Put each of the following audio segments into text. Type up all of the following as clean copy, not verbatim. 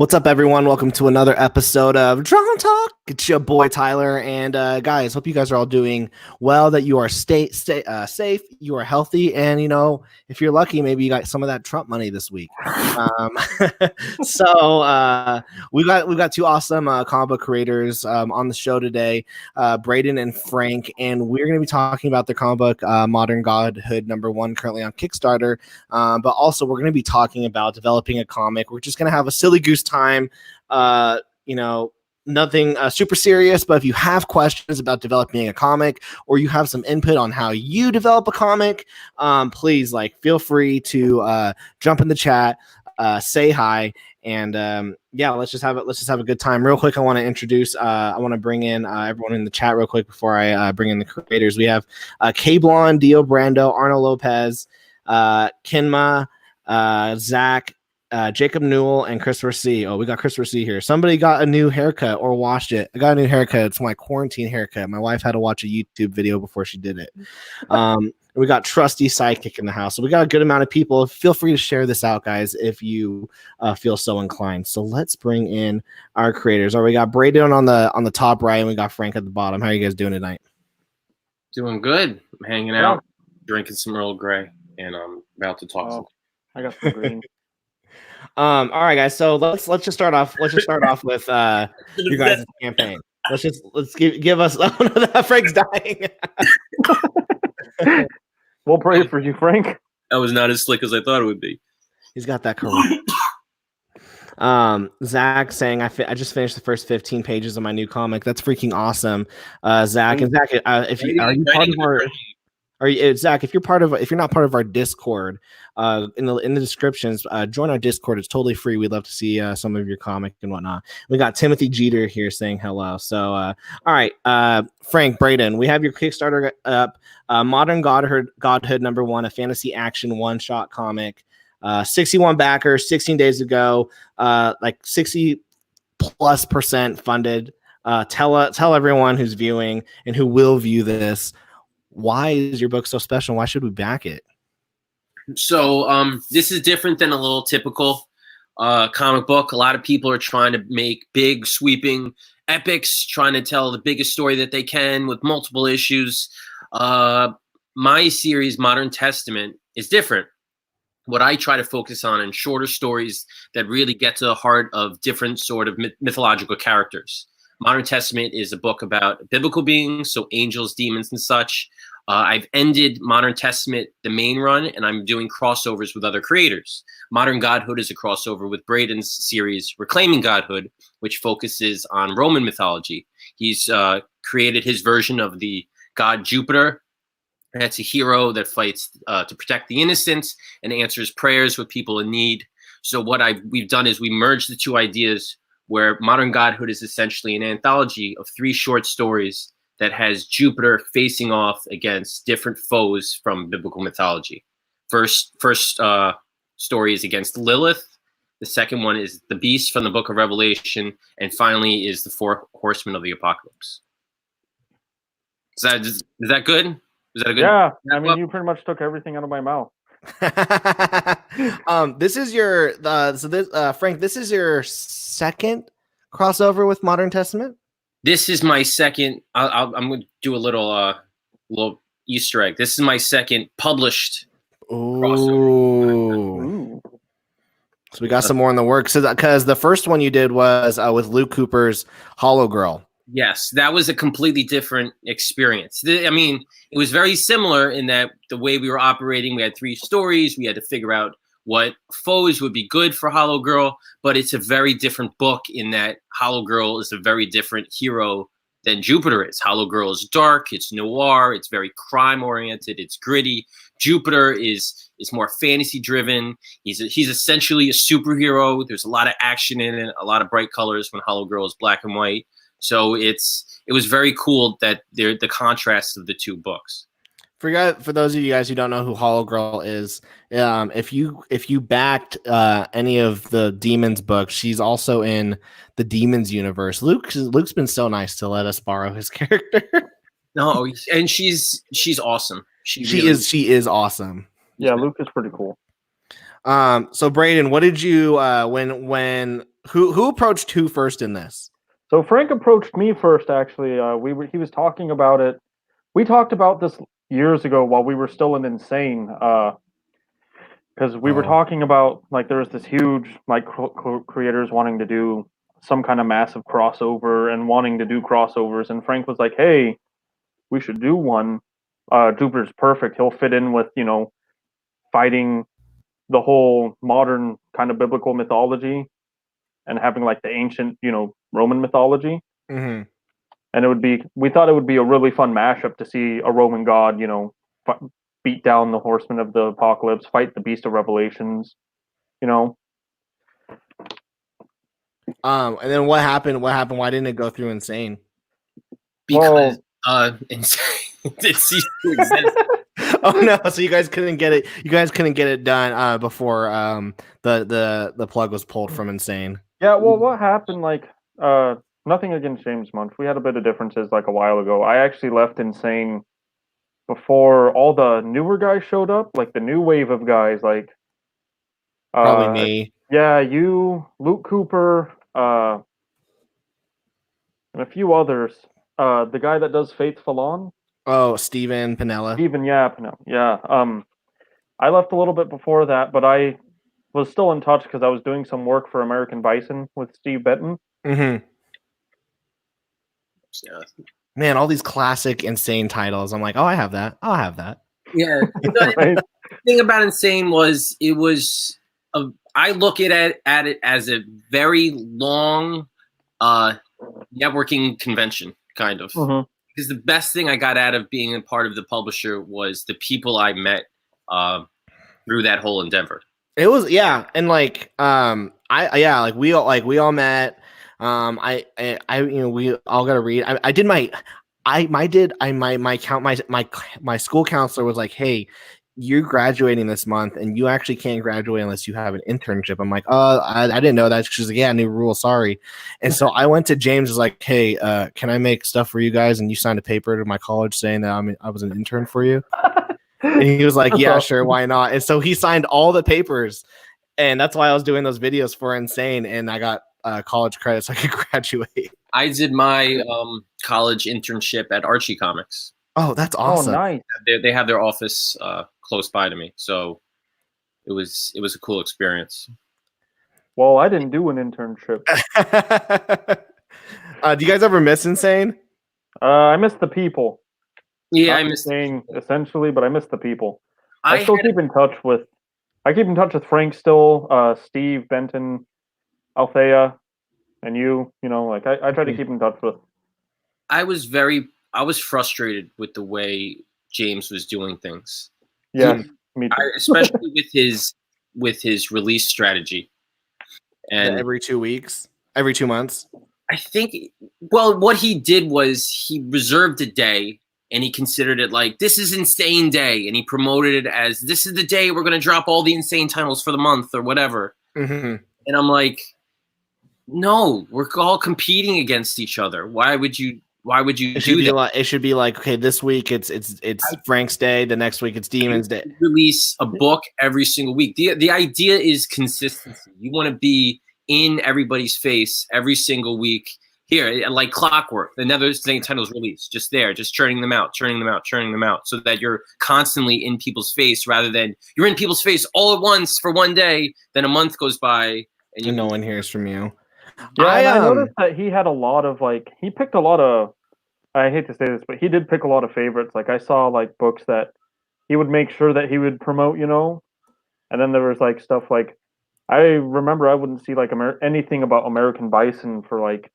What's up, everyone? Welcome to another episode of Drawn Talk. It's your boy Tyler, and guys, hope you guys are all doing well. That you are safe, you are healthy, and if you're lucky, maybe you got some of that Trump money this week. So we got two awesome comic book creators on the show today, Braden and Frank, and we're going to be talking about the comic book Modern Godhood #1 currently on Kickstarter. But also we're going to be talking about developing a comic. We're just going to have a silly goose time, nothing super serious, but if you have questions about developing a comic or you have some input on how you develop a comic, please feel free to jump in the chat, say hi, and let's just have a good time. Real quick, I want to bring in everyone in the chat real quick before I bring in the creators. We have K-Blon, Dio Brando, Arno Lopez, Kinma, Zach, Jacob Newell, and Christopher C. Oh, we got Christopher C here. Somebody got a new haircut or washed it. I got a new haircut. It's my quarantine haircut. My wife had to watch a YouTube video before she did it. We got Trusty Sidekick in the house. So we got a good amount of people. Feel free to share this out, guys, if you feel so inclined. So let's bring in our creators. We got Braden on the top right, and we got Frank at the bottom. How are you guys doing tonight? Doing good. I'm hanging out, drinking some Earl Grey, and I'm about to talk. I got some green. All right, guys. So let's just start off. Let's just start off with your guys' campaign. Let's give us. Oh no, Frank's dying. We'll pray for you, Frank. That was not as slick as I thought it would be. He's got that correct. Zach saying I just finished the first 15 pages of my new comic. That's freaking awesome. Zach, if you are you part of our. Zach, if you're not part of our Discord, in the descriptions, join our Discord. It's totally free. We'd love to see some of your comic and whatnot. We got Timothy Jeter here saying hello. So, all right, Frank, Braden, we have your Kickstarter up. Modern Godhood #1, a fantasy action one-shot comic. 61 backers, 16 days ago. 60+% funded. Tell everyone who's viewing and who will view this, why is your book so special? Why should we back it? So this is different than a little typical comic book. A lot of people are trying to make big, sweeping epics, trying to tell the biggest story that they can with multiple issues. My series, Modern Testament, is different. What I try to focus on in shorter stories that really get to the heart of different sort of mythological characters. Modern Testament is a book about biblical beings, so angels, demons, and such. I've ended Modern Testament, the main run, and I'm doing crossovers with other creators. Modern Godhood is a crossover with Braden's series, Reclaiming Godhood, which focuses on Roman mythology. He's created his version of the god Jupiter. That's a hero that fights to protect the innocent and answers prayers with people in need. So what we've done is we merged the two ideas, where Modern Godhood is essentially an anthology of 3 short stories that has Jupiter facing off against different foes from biblical mythology. First story is against Lilith. The second one is the beast from the book of Revelation. And finally is the 4 horsemen of the apocalypse. Is that good? Is that a good? Yeah, I mean, you pretty much took everything out of my mouth. This is your Frank, this is your second crossover with Modern Testament. This is my second. I'm going to do a little Easter egg. This is my second published crossover. Ooh. So we got some more in the works. Because the first one you did was with Luke Cooper's Hollow Girl. Yes, that was a completely different experience. I mean, it was very similar in that the way we were operating, we had 3 stories. We had to figure out what foes would be good for Hollow Girl, but it's a very different book in that Hollow Girl is a very different hero than Jupiter is. Hollow Girl is dark, it's noir, it's very crime-oriented, it's gritty. Jupiter is more fantasy-driven. He's essentially a superhero. There's a lot of action in it, a lot of bright colors when Hollow Girl is black and white. So it was very cool that the contrast of the 2 books. For those of you guys who don't know who Hollow Girl is, if you backed any of the Demons books, she's also in the Demons universe. Luke's been so nice to let us borrow his character. No, and she's awesome. She is awesome. Yeah, Luke is pretty cool. So Braden, what did you when who approached who first in this? So Frank approached me first. Actually, he was talking about it. We talked about this years ago while we were still in Insane. Because we were talking about like there was this huge like creators wanting to do some kind of massive crossover and wanting to do crossovers, and Frank was like, "Hey, we should do one. Jupiter's perfect. He'll fit in with fighting the whole modern kind of biblical mythology and having like the ancient Roman mythology." Mm-hmm. And we thought it would be a really fun mashup to see a Roman god, beat down the horsemen of the apocalypse, fight the beast of Revelations, And then what happened? What happened? Why didn't it go through Insane? Because Insane it ceased to exist. Oh no! So you guys couldn't get it. You guys couldn't get it done before the plug was pulled from Insane. Yeah. Well, what happened? Like, nothing against James Munch. We had a bit of differences like a while ago. I actually left Insane before all the newer guys showed up, like the new wave of guys, like Probably me. Yeah, you, Luke Cooper, and a few others. The guy that does Faithful On. Oh, Steven Pinella. Steven, yeah. I left a little bit before that, but I was still in touch because I was doing some work for American Bison with Steve Benton. Mm-hmm. Yeah. Man, all these classic Insane titles. I'm like, oh, I have that. I'll have that. Yeah. Right? The thing about Insane was I look at it as a very long networking convention, kind of. Mm-hmm. Because the best thing I got out of being a part of the publisher was the people I met through that whole endeavor. It was, yeah, and like we all met. We all got to read. My school counselor was like, hey, you're graduating this month and you actually can't graduate unless you have an internship. I'm like, oh, I didn't know that. She's like, yeah, new rule, sorry. And so I went to James, was like, hey, can I make stuff for you guys? And you signed a paper to my college saying that I was an intern for you. And he was like, yeah, sure, why not? And so he signed all the papers, and that's why I was doing those videos for Insane, and I got college credit so I could graduate. I did my college internship at Archie Comics. Oh, that's awesome. Oh, nice. They have their office close by to me, so it was a cool experience. Well, I didn't do an internship. Do you guys ever miss Insane? I miss the people. Yeah, Not I miss Insane essentially, but I miss the people. I keep in touch with Frank still, Steve, Benton, Althea, and you. Like I try to keep in touch with. I was frustrated with the way James was doing things. Yeah, me too. Especially with his release strategy. And every 2 weeks, every 2 months. I think, well, what he did was he reserved a day and he considered it like, this is Insane Day. And he promoted it as, this is the day we're going to drop all the Insane titles for the month or whatever. Mm-hmm. And I'm like, no, we're all competing against each other. Why would you do that? It should be like, okay, this week it's Frank's Day. The next week it's Demon's Day. Release a book every single week. The idea is consistency. You want to be in everybody's face every single week. Here, like clockwork. Another Insane titles released, just there, just churning them out, so that you're constantly in people's face rather than you're in people's face all at once for one day. Then a month goes by and no one hears from you. Yeah, I noticed that he had a lot of he picked a lot of. I hate to say this, but he did pick a lot of favorites. Like I saw like books that he would make sure that he would promote, and then there was like stuff like I remember I wouldn't see like anything about American Bison for like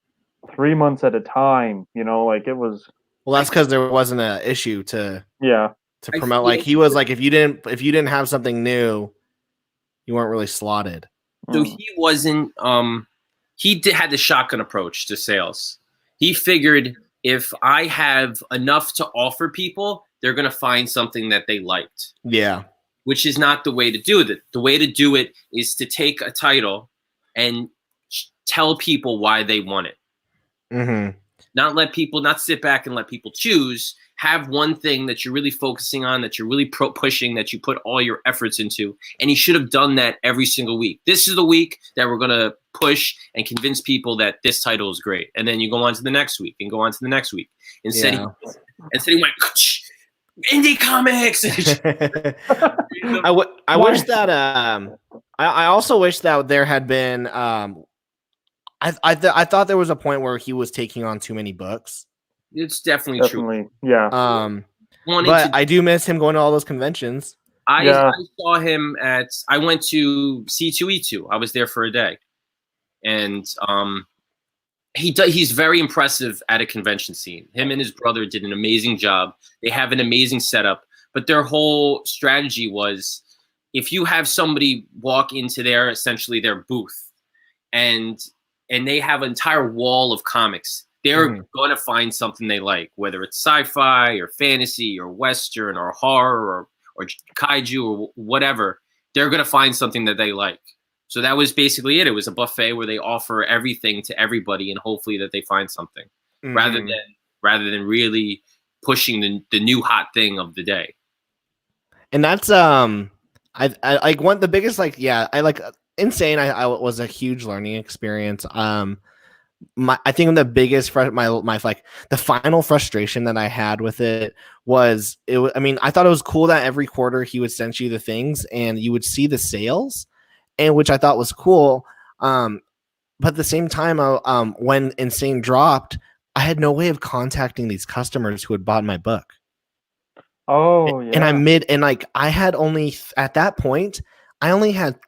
3 months at a time. Like it was. Well, that's because there wasn't an issue to promote. Like he was like if you didn't have something new, you weren't really slotted. So he wasn't. He had the shotgun approach to sales. He figured if I have enough to offer people, they're going to find something that they liked. Yeah. Which is not the way to do it. The way to do it is to take a title and tell people why they want it. Mm-hmm. Not sit back and let people choose. have one thing that you're really focusing on, that you're really pushing, that you put all your efforts into. And he should have done that every single week. This is the week that we're going to push and convince people that this title is great. And then you go on to the next week and go on to the next week. Instead, he went, indie comics. I wish that I also wish that there had been I thought there was a point where he was taking on too many books. It's definitely true. Yeah. But I do miss him going to all those conventions. I saw him I went to C2E2. I was there for a day. And he's very impressive at a convention scene. Him and his brother did an amazing job. They have an amazing setup, but their whole strategy was, if you have somebody walk into essentially their booth and they have an entire wall of comics, they're going to find something they like, whether it's sci-fi or fantasy or Western or horror or kaiju or whatever. They're going to find something that they like. So that was basically it. It was a buffet where they offer everything to everybody, and hopefully that they find something, rather than really pushing the new hot thing of the day. And that's I like one the biggest I like Insane. I was a huge learning experience. I think the biggest the final frustration that I had with it was I mean, I thought it was cool that every quarter he would send you the things and you would see the sales, and which I thought was cool. But at the same time, when Insane dropped, I had no way of contacting these customers who had bought my book. Oh, yeah. And I had only at that point, I only had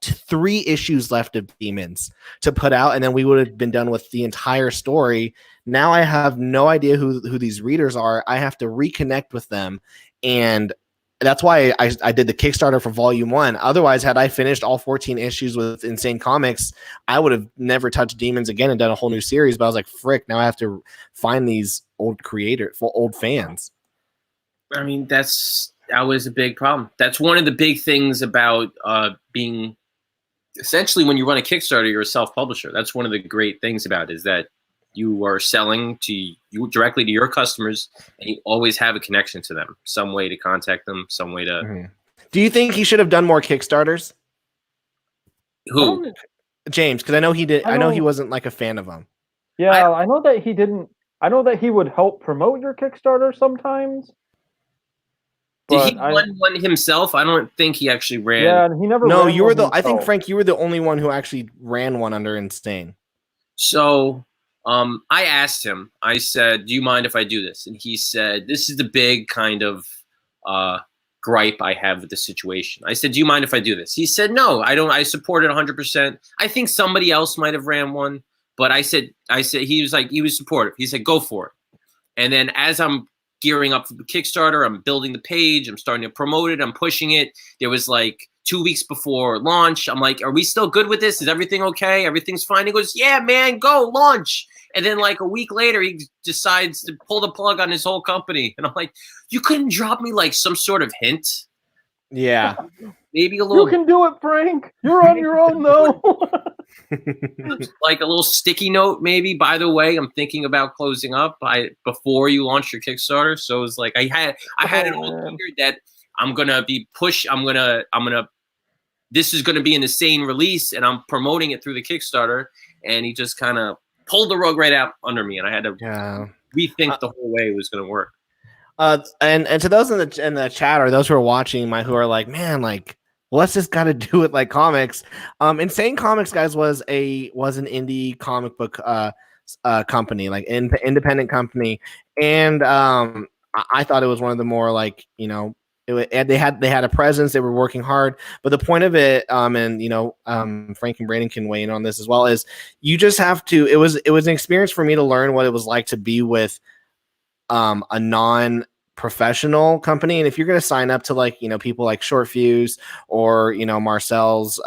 3 issues left of Demons to put out, and then we would have been done with the entire story. Now I have no idea who these readers are. I have to reconnect with them, and that's why I did the Kickstarter for Volume 1. Otherwise, had I finished all 14 issues with Insane Comics, I would have never touched Demons again and done a whole new series. But I was like, frick, now I have to find these old fans. I mean, that was a big problem. That's one of the big things about being essentially, when you run a Kickstarter, you're a self-publisher. That's one of the great things about it, is that you are selling directly to your customers, and you always have a connection to them, some way to contact them, some way to. Do you think he should have done more Kickstarters? Who? James, because I know he did. I know he wasn't like a fan of them. Yeah, I know that he didn't. I know that he would help promote your Kickstarter sometimes. Did he run one himself? I don't think he actually ran. Yeah, he never. No, you were I think, Frank, you were the only one who actually ran one under Insane. So, I asked him. I said, "Do you mind if I do this?" And he said, "This is the big kind of gripe I have with the situation." I said, "Do you mind if I do this?" He said, "No, I don't. I support it 100%. I think somebody else might have ran one, but I said he was supportive. He said, "Go for it." And then as I'm gearing up for the Kickstarter, I'm building the page, I'm starting to promote it, I'm pushing it. There was like 2 weeks before launch. I'm like, "Are we still good with this? Is everything okay? Everything's fine?" He goes, "Yeah, man, go launch." And then like a week later, he decides to pull the plug on his whole company. And I'm like, "You couldn't drop me like some sort of hint?" Yeah. Maybe a little. You can do it, Frank. You're on your own, though. Like a little sticky note, maybe. By the way, I'm thinking about closing up before you launch your Kickstarter. So it was like I had it all figured that I'm gonna be this is gonna be an Insane release, and I'm promoting it through the Kickstarter. And he just kind of pulled the rug right out under me, and I had to rethink the whole way it was gonna work. And to those in the chat, or those who are watching, who are like, man, like, what's this got to do with like comics? Insane Comics, guys, was an indie comic book company, like independent company, and I thought it was one of the more like, you know, they had a presence, they were working hard, but the point of it, and you know, Frank and Brandon can weigh in on this as well, is you just have to. It was an experience for me to learn what it was like to be with a non-professional company. And if you're going to sign up to, like, you know, people like Short Fuse or, you know, Marcel's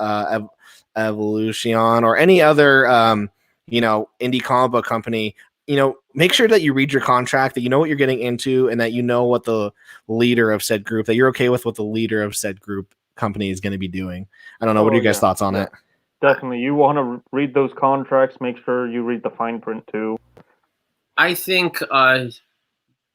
Evolution or any other you know, indie comic book company, you know, make sure that you read your contract, that you know what you're getting into, and that you know what the leader of said group, that you're okay with what the leader of said group company is going to be doing. I don't know. What are your guys' thoughts on it? Definitely. You want to read those contracts. Make sure you read the fine print too. I think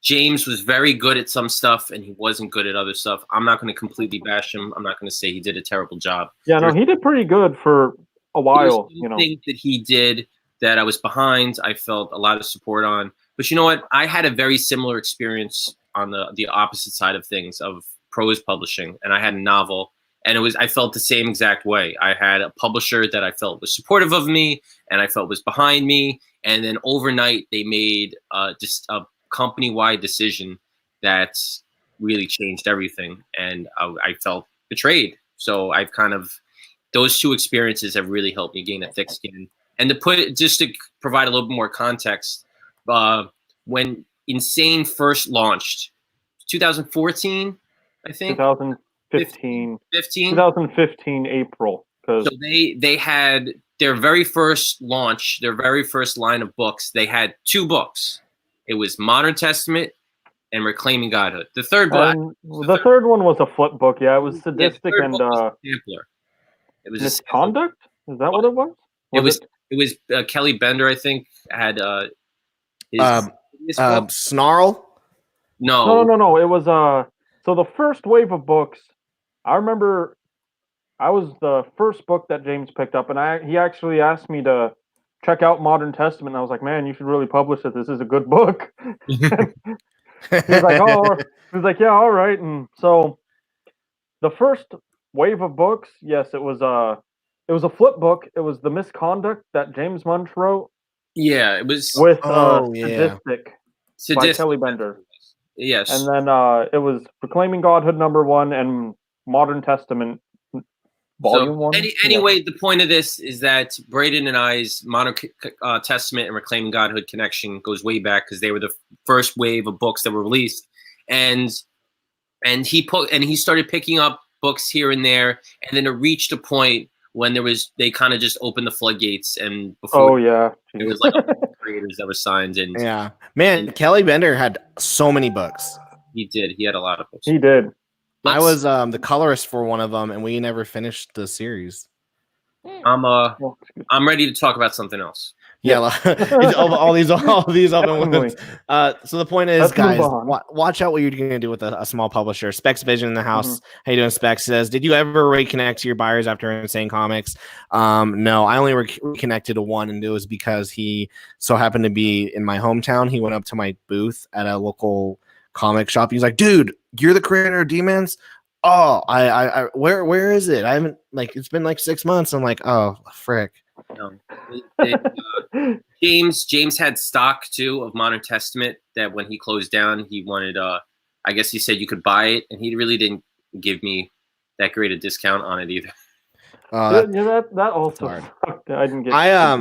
James was very good at some stuff and he wasn't good at other stuff. I'm not going to completely bash him. I'm not going to say he did a terrible job. Yeah, no, he did pretty good for a while. You know, things that he did that I was behind, I felt a lot of support on. But you know what? I had a very similar experience on the opposite side of things of prose publishing, and I had a novel, and I felt the same exact way. I had a publisher that I felt was supportive of me, and I felt was behind me, and then overnight they made just a company-wide decision that really changed everything, and I felt betrayed. So I've kind of those two experiences have really helped me gain a thick skin. And to provide a little bit more context, when Insane first launched, 2014, I think. 2015. 2015 April. So they had their very first launch, their very first line of books. They had 2 books. It was Modern Testament and Reclaiming Godhood. The third book. The third one was a flip book. Yeah, it was sadistic and Sampler. It was misconduct. Is that what it was? It was Kelly Bender, I think, had Snarl. No. It was so the first wave of books. I remember, I was the first book that James picked up, and he actually asked me to check out Modern Testament. And I was like, man, you should really publish it. This is a good book. He was like, yeah, all right. And so the first wave of books, yes, it was a flip book. It was The Misconduct that James Munch wrote. Yeah, it was with Sadistic by Kelly Bender. Yes, and then it was Reclaiming Godhood #1 and Modern Testament Volume 1. Anyway, the point of this is that Braden and I's Modern Testament and Reclaiming Godhood connection goes way back because they were the first wave of books that were released, and he started picking up books here and there, and then it reached a point when they kind of just opened the floodgates, and before there was like creators that were signed, and Kelly Bender had so many books. He had a lot of books. He did. I was the colorist for one of them, and we never finished the series. I'm ready to talk about something else. Yeah, all these open ones. So the point is, guys, watch out what you're going to do with a small publisher. Specs Vision in the house. Mm-hmm. How you doing, Specs? Says, did you ever reconnect to your buyers after Insane Comics? No, I only reconnected to one, and it was because he so happened to be in my hometown. He went up to my booth at a local comic shop. He's like, dude, you're the creator of Demons? Oh, I where is it? I haven't, it's been 6 months. I'm like, oh, frick. No. James had stock too of Modern Testament that when he closed down, he wanted I guess he said you could buy it, and he really didn't give me that great a discount on it either. That also sucked. I didn't get I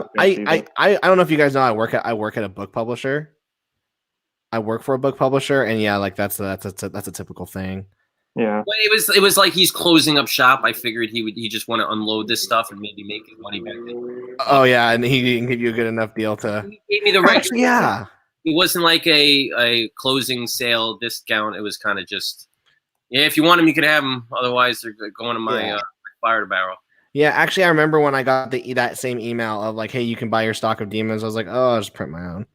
don't know if you guys know, I work at a book publisher. I work for a book publisher, and that's a typical thing. Yeah, but it was like he's closing up shop. I figured he just want to unload this stuff and maybe make his money back. Oh yeah, and he didn't give you a good enough deal to. He gave me the right. Yeah, it wasn't like a closing sale discount. It was kind of just, if you want them, you can have them. Otherwise, they're going to my fire barrel. Yeah, actually, I remember when I got that same email of hey, you can buy your stock of Demons. I was like, oh, I'll just print my own.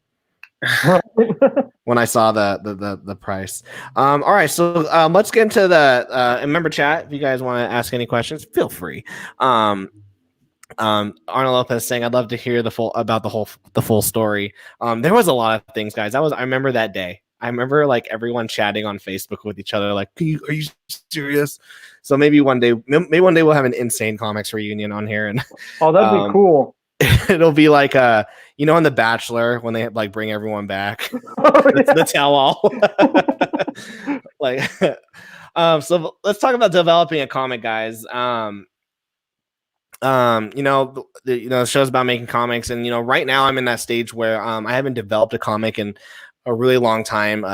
When I saw the price. All right, so let's get into the remember chat. If you guys want to ask any questions, feel free. Arnold Lopez saying, I'd love to hear the full story. There was a lot of things, guys. I remember that day. I remember everyone chatting on Facebook with each other are you serious? So maybe one day we'll have an Insane Comics reunion on here, and that'd be cool. It'll be like in The Bachelor when they bring everyone back. The tell-all. So let's talk about developing a comic, guys. The show's about making comics, and right now I'm in that stage where I haven't developed a comic in a really long time.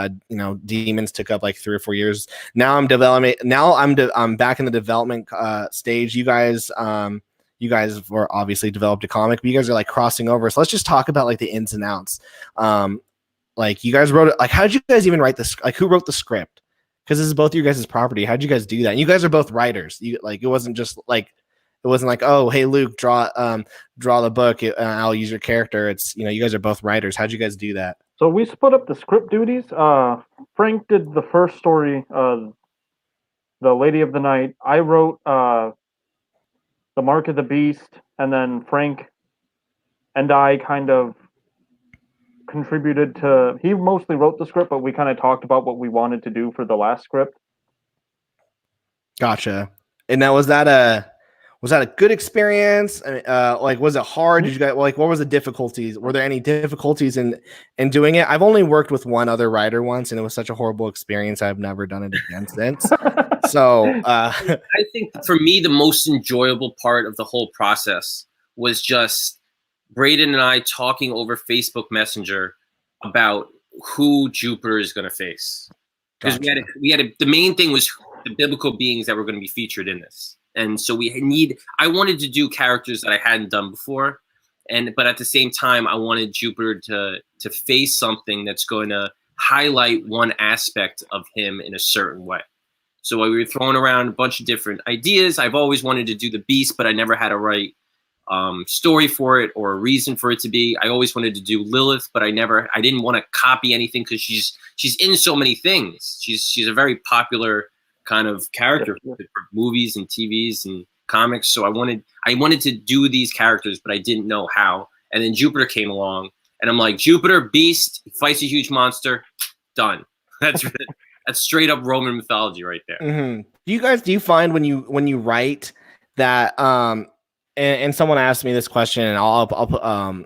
Demons took up 3 or 4 years. Now I'm developing. Now I'm back in the development stage. You guys were obviously developed a comic, but you guys are crossing over. So let's just talk about the ins and outs. You guys wrote it. How did you guys even write this? Who wrote the script? Because this is both your guys' property. How'd you guys do that? And you guys are both writers. It wasn't just it wasn't oh, hey, Luke, draw the book. I'll use your character. It's, you guys are both writers. How'd you guys do that? So we split up the script duties. Frank did the first story, The Lady of the Night. I wrote The Mark of the Beast, and then Frank and I kind of contributed to. He mostly wrote the script, but we kind of talked about what we wanted to do for the last script. Gotcha. And now was that a good experience? Like, was it hard? Did you guys like, what was the difficulties? Were there any difficulties in doing it? I've only worked with one other writer once, and it was such a horrible experience. I've never done it again since. So I think for me, the most enjoyable part of the whole process was just Braden and I talking over Facebook Messenger about who Jupiter is going to face. Because Gotcha. the main thing was the biblical beings that were going to be featured in this. And so I wanted to do characters that I hadn't done before. But at the same time, I wanted Jupiter to face something that's going to highlight one aspect of him in a certain way. So we were throwing around a bunch of different ideas. I've always wanted to do the beast, but I never had a right story for it or a reason for it to be. I always wanted to do Lilith, but I didn't want to copy anything because she's in so many things. She's a very popular kind of character for movies and TVs and comics. So I wanted to do these characters, but I didn't know how. And then Jupiter came along, and I'm like, Jupiter, beast, fights a huge monster, done. That's straight up Roman mythology right there. Mm-hmm. Do you find when you write that and someone asked me this question, and I'll put on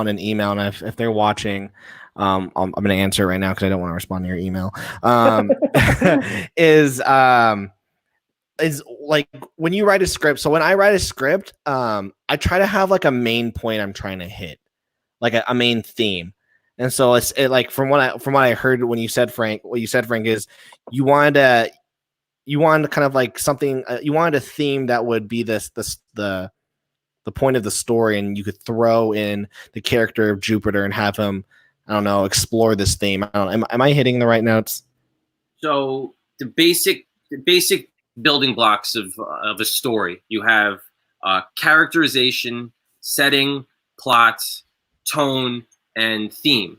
an email, and if they're watching, I'm going to answer it right now because I don't want to respond to your email. Is like when you write a script. So when I write a script, I try to have like a main point I'm trying to hit, like a main theme. And so it's like from what I heard when you said, Frank, what you said, Frank, is you wanted to kind of like something, you wanted a theme that would be the point of the story, and you could throw in the character of Jupiter and have him, I don't know, explore this theme. Am I hitting the right notes? So the basic building blocks of a story, you have characterization, setting, plot, tone, and theme.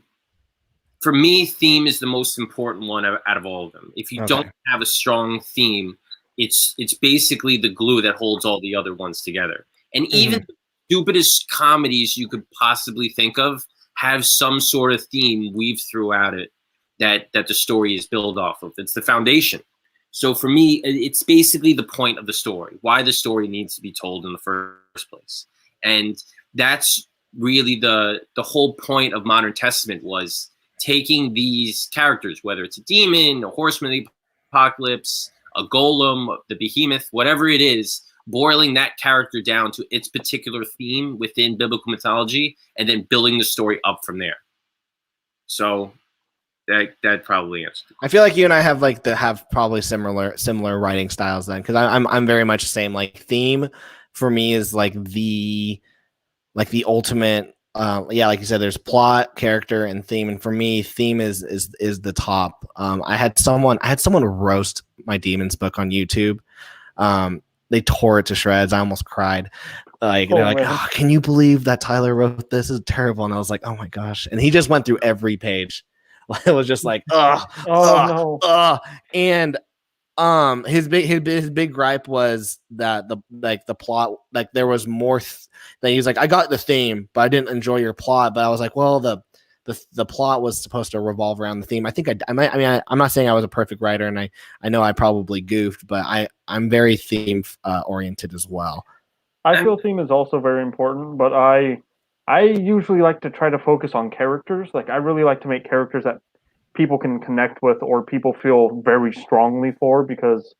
For me, theme is the most important one out of all of them. If you don't have a strong theme, it's basically the glue that holds all the other ones together. And even the stupidest comedies you could possibly think of have some sort of theme weaved throughout it that the story is built off of. It's the foundation. So for me, it's basically the point of the story, why the story needs to be told in the first place. And that's really the whole point of Modern Testament, was taking these characters, whether it's a demon, a horseman of the apocalypse, a golem, the behemoth, whatever it is, boiling that character down to its particular theme within biblical mythology, and then building the story up from there. So that probably answers the question. I feel like you and I have probably similar writing styles then, because I'm very much the same. Like theme for me is like the ultimate. Like you said, there's plot, character, and theme, and for me, theme is the top. I had someone roast my Demons book on YouTube. They tore it to shreds. I almost cried. They're like, oh, can you believe that Tyler wrote this? This is terrible. And I was like, oh my gosh. And he just went through every page. It was just like, no. And his big gripe was that the plot, like there was more that he's like, I got the theme, but I didn't enjoy your plot. But I was like, well, the plot was supposed to revolve around the theme. I think I'm not saying I was a perfect writer, and I know I probably goofed, but I'm very theme oriented as well. I feel theme is also very important, but I usually like to try to focus on characters. Like I really like to make characters that people can connect with or people feel very strongly for, because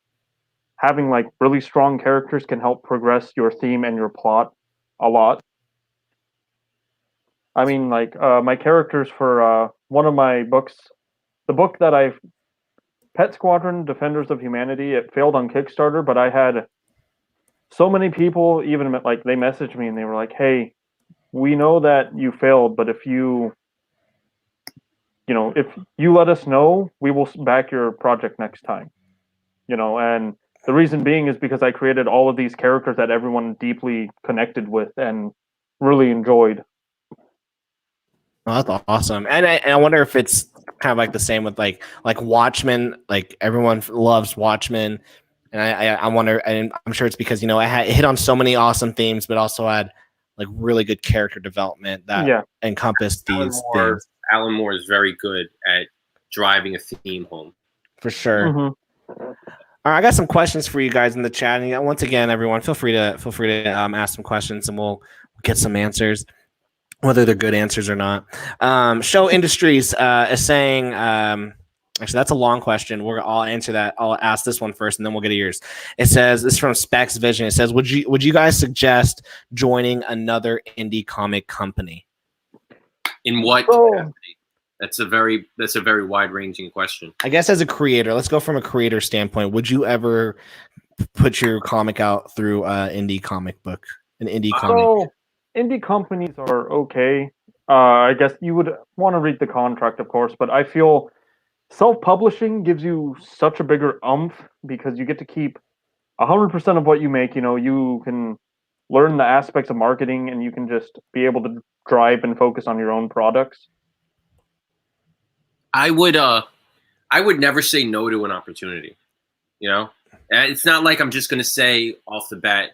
having like really strong characters can help progress your theme and your plot a lot. I mean, like my characters for one of my books, the book that Pet Squadron Defenders of Humanity, it failed on Kickstarter, but I had so many people, even like they messaged me and they were like, hey, we know that you failed, but if you let us know, we will back your project next time. And the reason being is because I created all of these characters that everyone deeply connected with and really enjoyed. Oh, that's awesome. And I wonder if it's kind of like the same with like Watchmen. Like everyone loves Watchmen, and I wonder, and I'm sure it's because it hit on so many awesome themes, but also had like really good character development that encompassed these things. Alan Moore is very good at driving a theme home. For sure. Mm-hmm. All right, I got some questions for you guys in the chat. And once again, everyone, feel free to ask some questions, and we'll get some answers, whether they're good answers or not. Show Industries is saying, actually, that's a long question. I'll answer that. I'll ask this one first, and then we'll get to yours. It says, this is from Specs Vision. It says, would you guys suggest joining another indie comic company? In what capacity? That's a very wide ranging question. I guess as a creator, let's go from a creator standpoint. Would you ever put your comic out through an indie comic book, an indie comic? So, indie companies are okay. I guess you would want to read the contract, of course, but I feel self-publishing gives you such a bigger oomph because you get to keep 100% of what you make. You can learn the aspects of marketing, and you can just be able to drive and focus on your own products. I would never say no to an opportunity. It's not like I'm just going to say off the bat,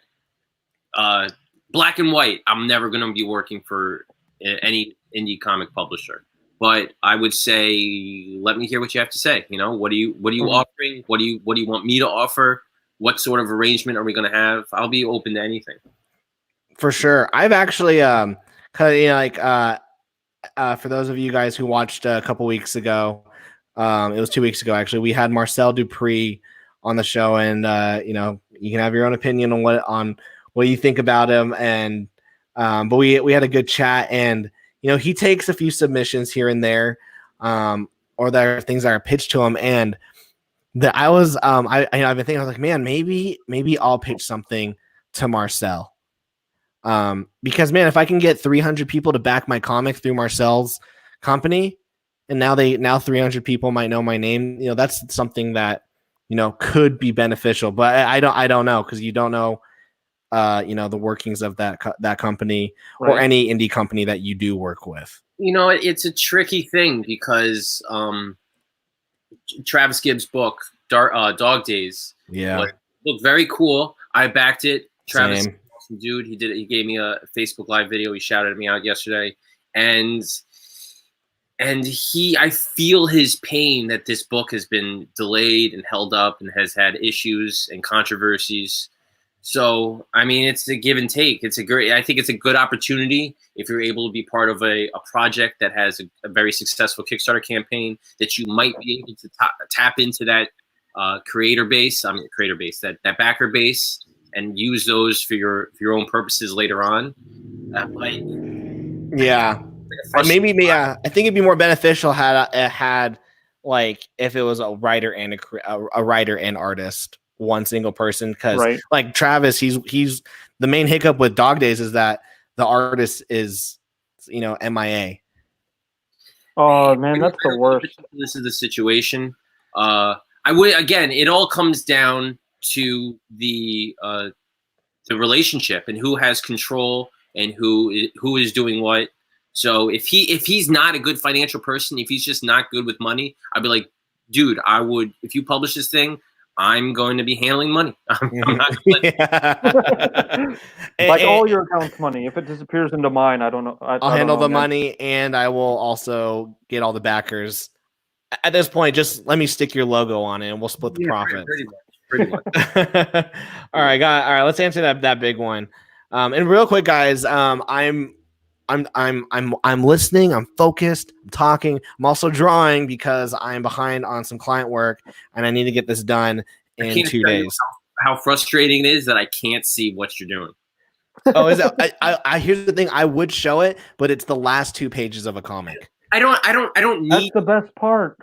black and white, I'm never going to be working for any indie comic publisher. But I would say, let me hear what you have to say. What are you offering? What do you want me to offer? What sort of arrangement are we going to have? I'll be open to anything. For sure. I've actually for those of you guys who watched a couple weeks ago, it was 2 weeks ago actually, we had Marcel Dupree on the show, and you can have your own opinion on what you think about him, and but we had a good chat, and he takes a few submissions here and there, or there are things that are pitched to him, and that I've been thinking, I was like, man, maybe I'll pitch something to Marcel. Because man, if I can get 300 people to back my comic through Marcel's company, and now 300 people might know my name, that's something that could be beneficial. But I don't know, because you don't know the workings of that company, right, or any indie company that you do work with. It's a tricky thing because Travis Gibbs' book Dog Days, looked very cool. I backed it. Travis, awesome dude. He gave me a Facebook Live video. He shouted me out yesterday, and I feel his pain that this book has been delayed and held up and has had issues and controversies. So, I mean, it's a give and take. I think it's a good opportunity if you're able to be part of a project that has a very successful Kickstarter campaign, that you might be able to tap into that creator base, that backer base, and use those for your own purposes later on. Maybe I think it'd be more beneficial had like if it was a writer and a writer and artist, one single person, because like Travis, he's the main hiccup with Dog Days is that the artist is MIA. Oh man, that's the worst. This is the situation. It all comes down to the relationship and who has control and who is doing what. So if he's not a good financial person, if he's just not good with money, I'd be like, dude, if you publish this thing, I'm going to be handling money. I'm not like all your account's money. If it disappears into mine, I don't know. I'll handle the money, and I will also get all the backers. At this point, just let me stick your logo on it, and we'll split the profit. Pretty much. All right. Let's answer that big one. And real quick, guys, I'm listening. I'm focused. I'm talking. I'm also drawing because I'm behind on some client work, and I need to get this done in 2 days. How frustrating it is that I can't see what you're doing. Oh, is that? I here's the thing. I would show it, but it's the last 2 pages of a comic. I don't need. That's the best part.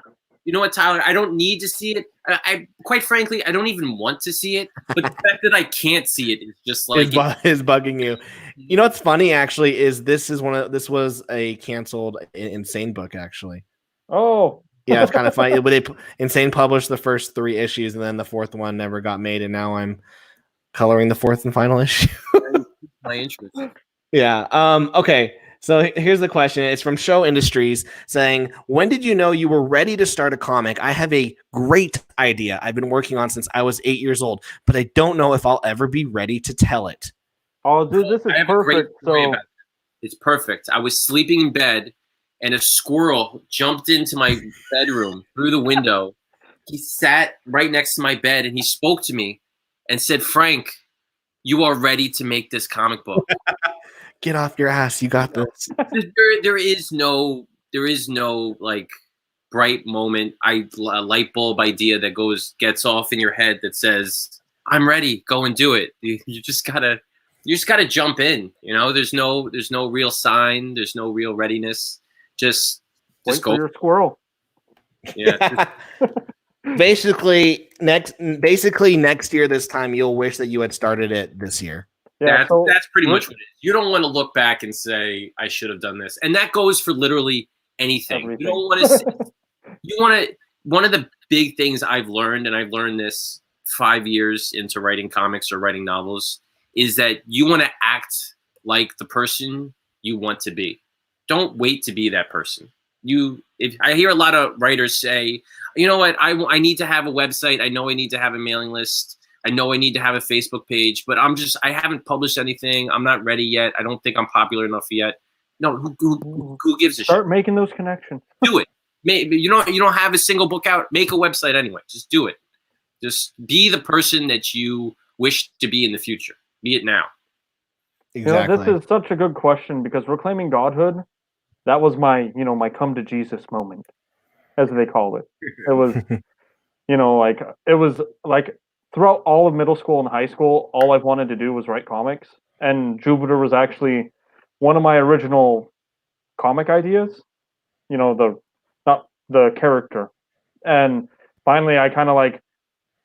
You know what, Tyler? I don't need to see it. I quite frankly, I don't even want to see it. But the fact that I can't see it is just like is bugging you. You know what's funny actually is this was a canceled Insane book actually. Oh, yeah, it's kind of funny. Insane published the first 3 issues, and then the 4th one never got made, and now I'm coloring the 4th and final issue. My interest. Yeah. Okay. So here's the question. It's from Show Industries saying, when did you know you were ready to start a comic? I have a great idea I've been working on since I was 8 years old, but I don't know if I'll ever be ready to tell it. Oh, dude, this is I have a great perfect. story So about it. It's perfect. I was sleeping in bed, and a squirrel jumped into my bedroom through the window. He sat right next to my bed, and he spoke to me and said, "Frank, you are ready to make this comic book." Get off your ass. You got this. There is no like bright moment, a light bulb idea that gets off in your head that says, "I'm ready. Go and do it." You just gotta jump in. You know, there's no real sign. There's no real readiness. Just wait go. for your squirrel. Yeah. Basically next year this time you'll wish that you had started it this year. Yeah, That's pretty much what it is. You don't want to look back and say, I should have done this. And that goes for literally anything. Everything. You don't want to one of the big things I've learned, and I've learned this 5 years into writing comics or writing novels, is that you want to act like the person you want to be. Don't wait to be that person. If I hear a lot of writers say, you know what, I need to have a website. I know I need to have a mailing list. I know I need to have a Facebook page, but I haven't published anything. I'm not ready yet. I don't think I'm popular enough yet. No, who gives a shit? Start making those connections. Do it. Maybe you don't have a single book out. Make a website anyway. Just do it. Just be the person that you wish to be in the future. Be it now. Exactly. You know, this is such a good question because Reclaiming Godhood, that was my come to Jesus moment, as they call it. It was, it was like throughout all of middle school and high school, all I've wanted to do was write comics. And Jupiter was actually one of my original comic ideas, not the character. And finally, I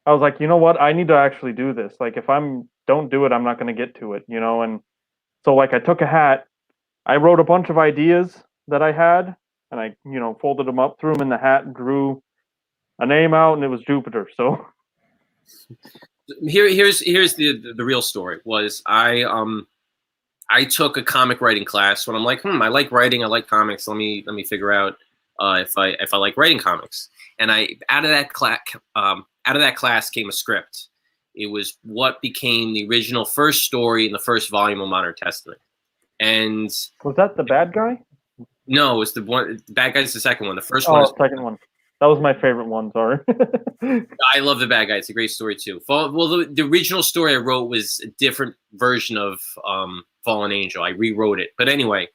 was like, you know what? I need to actually do this. Like, if don't do it, I'm not going to get to it, And so, like, I took a hat, I wrote a bunch of ideas that I had, and I, folded them up, threw them in the hat, and drew a name out, and it was Jupiter. So here's the real story. Was I took a comic writing class when I'm like, I like writing, I like comics. Let me figure out if I like writing comics. And out of that class came a script. It was what became the original first story in the first volume of Modern Testament. And was that the bad guy? No, it's the bad guy's the second one. The first one is the second one. That was my favorite one. Sorry. I love the bad guy. It's a great story too. Well, the original story I wrote was a different version of Fallen Angel. I rewrote it, but anyway,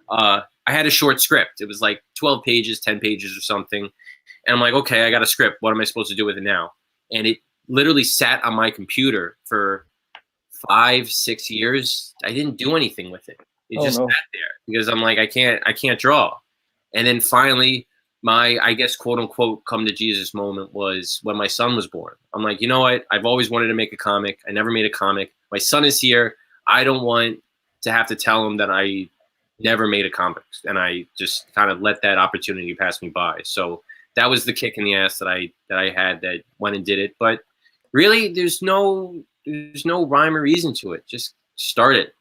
I had a short script. It was like 12 pages, 10 pages or something, and I'm like, okay, I got a script. What am I supposed to do with it now? And it literally sat on my computer for 5-6 years. I didn't do anything with it. It just sat there because I'm like, I can't draw. And then finally, my, I guess, quote unquote, come to Jesus moment was when my son was born. I'm like, you know what? I've always wanted to make a comic. I never made a comic. My son is here. I don't want to have to tell him that I never made a comic. And I just kind of let that opportunity pass me by. So that was the kick in the ass that I had that went and did it. But really, there's no rhyme or reason to it. Just start it,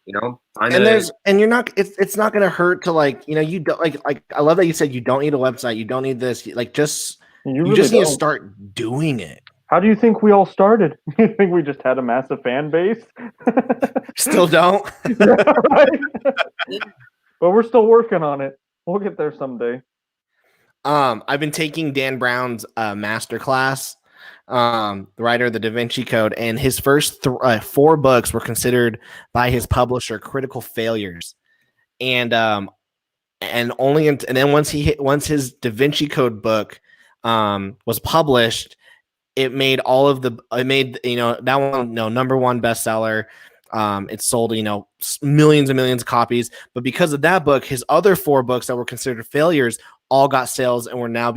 and you're not, it's not going to hurt to you don't like I love that you said you don't need a website, you don't need this, like just you just need to start doing it. How do you think we all started? You think we just had a massive fan base? Still don't. Right? But we're still working on it. We'll get there someday. I've been taking Dan Brown's master class, the writer of the Da Vinci Code, and his first 4 books were considered by his publisher critical failures, and then once his Da Vinci Code book was published, it made that one number 1 bestseller. It sold millions and millions of copies, but because of that book, his other 4 books that were considered failures all got sales and were now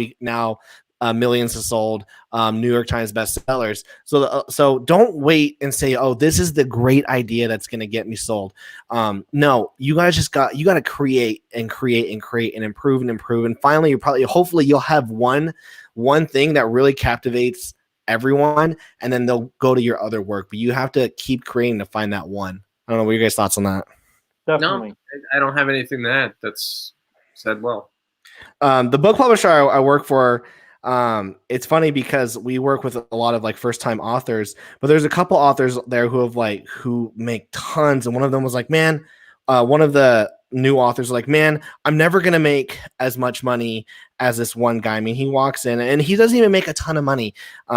millions have sold, New York Times bestsellers. So don't wait and say, oh, this is the great idea that's going to get me sold. No, you guys got to create and improve. And finally, hopefully you'll have one thing that really captivates everyone, and then they'll go to your other work, but you have to keep creating to find that one. I don't know what your guys' thoughts on that. Definitely. I don't have anything to add. That's said well. The book publisher I work for, it's funny because we work with a lot of like first time authors, but there's a couple authors there who make tons. And one of them was like, man, one of the new authors was like, man, I'm never going to make as much money as this one guy. I mean, he walks in and he doesn't even make a ton of money. He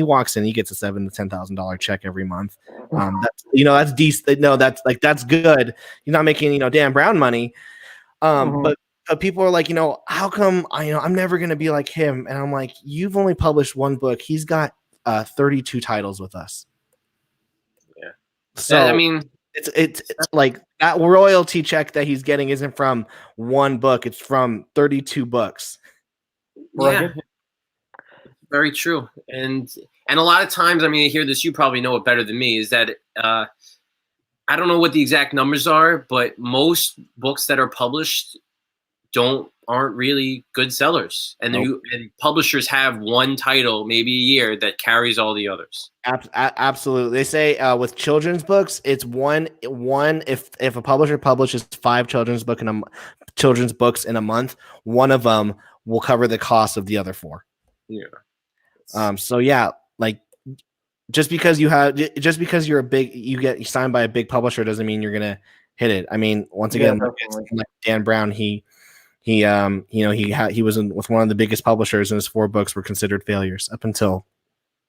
walks in, he gets a $7,000 to $10,000 check every month. That's decent. No, that's good. He's not making, Dan Brown money. But people are like, how come I'm never going to be like him? And I'm like, you've only published one book. He's got 32 titles with us. Yeah. So I mean, it's like that royalty check that he's getting isn't from one book. It's from 32 books. Yeah, very true. And a lot of times, I mean, I hear this, you probably know it better than me, is that I don't know what the exact numbers are, but most books that are published aren't really good sellers. And Nope. and publishers have one title maybe a year that carries all the others. Absolutely. They say with children's books, it's one if a publisher publishes 5 children's books in a month, one of them will cover the cost of the other 4. Yeah. So yeah, like just because you get signed by a big publisher doesn't mean you're gonna hit it. I mean, once again, like Dan Brown, he was with one of the biggest publishers, and his 4 books were considered failures up until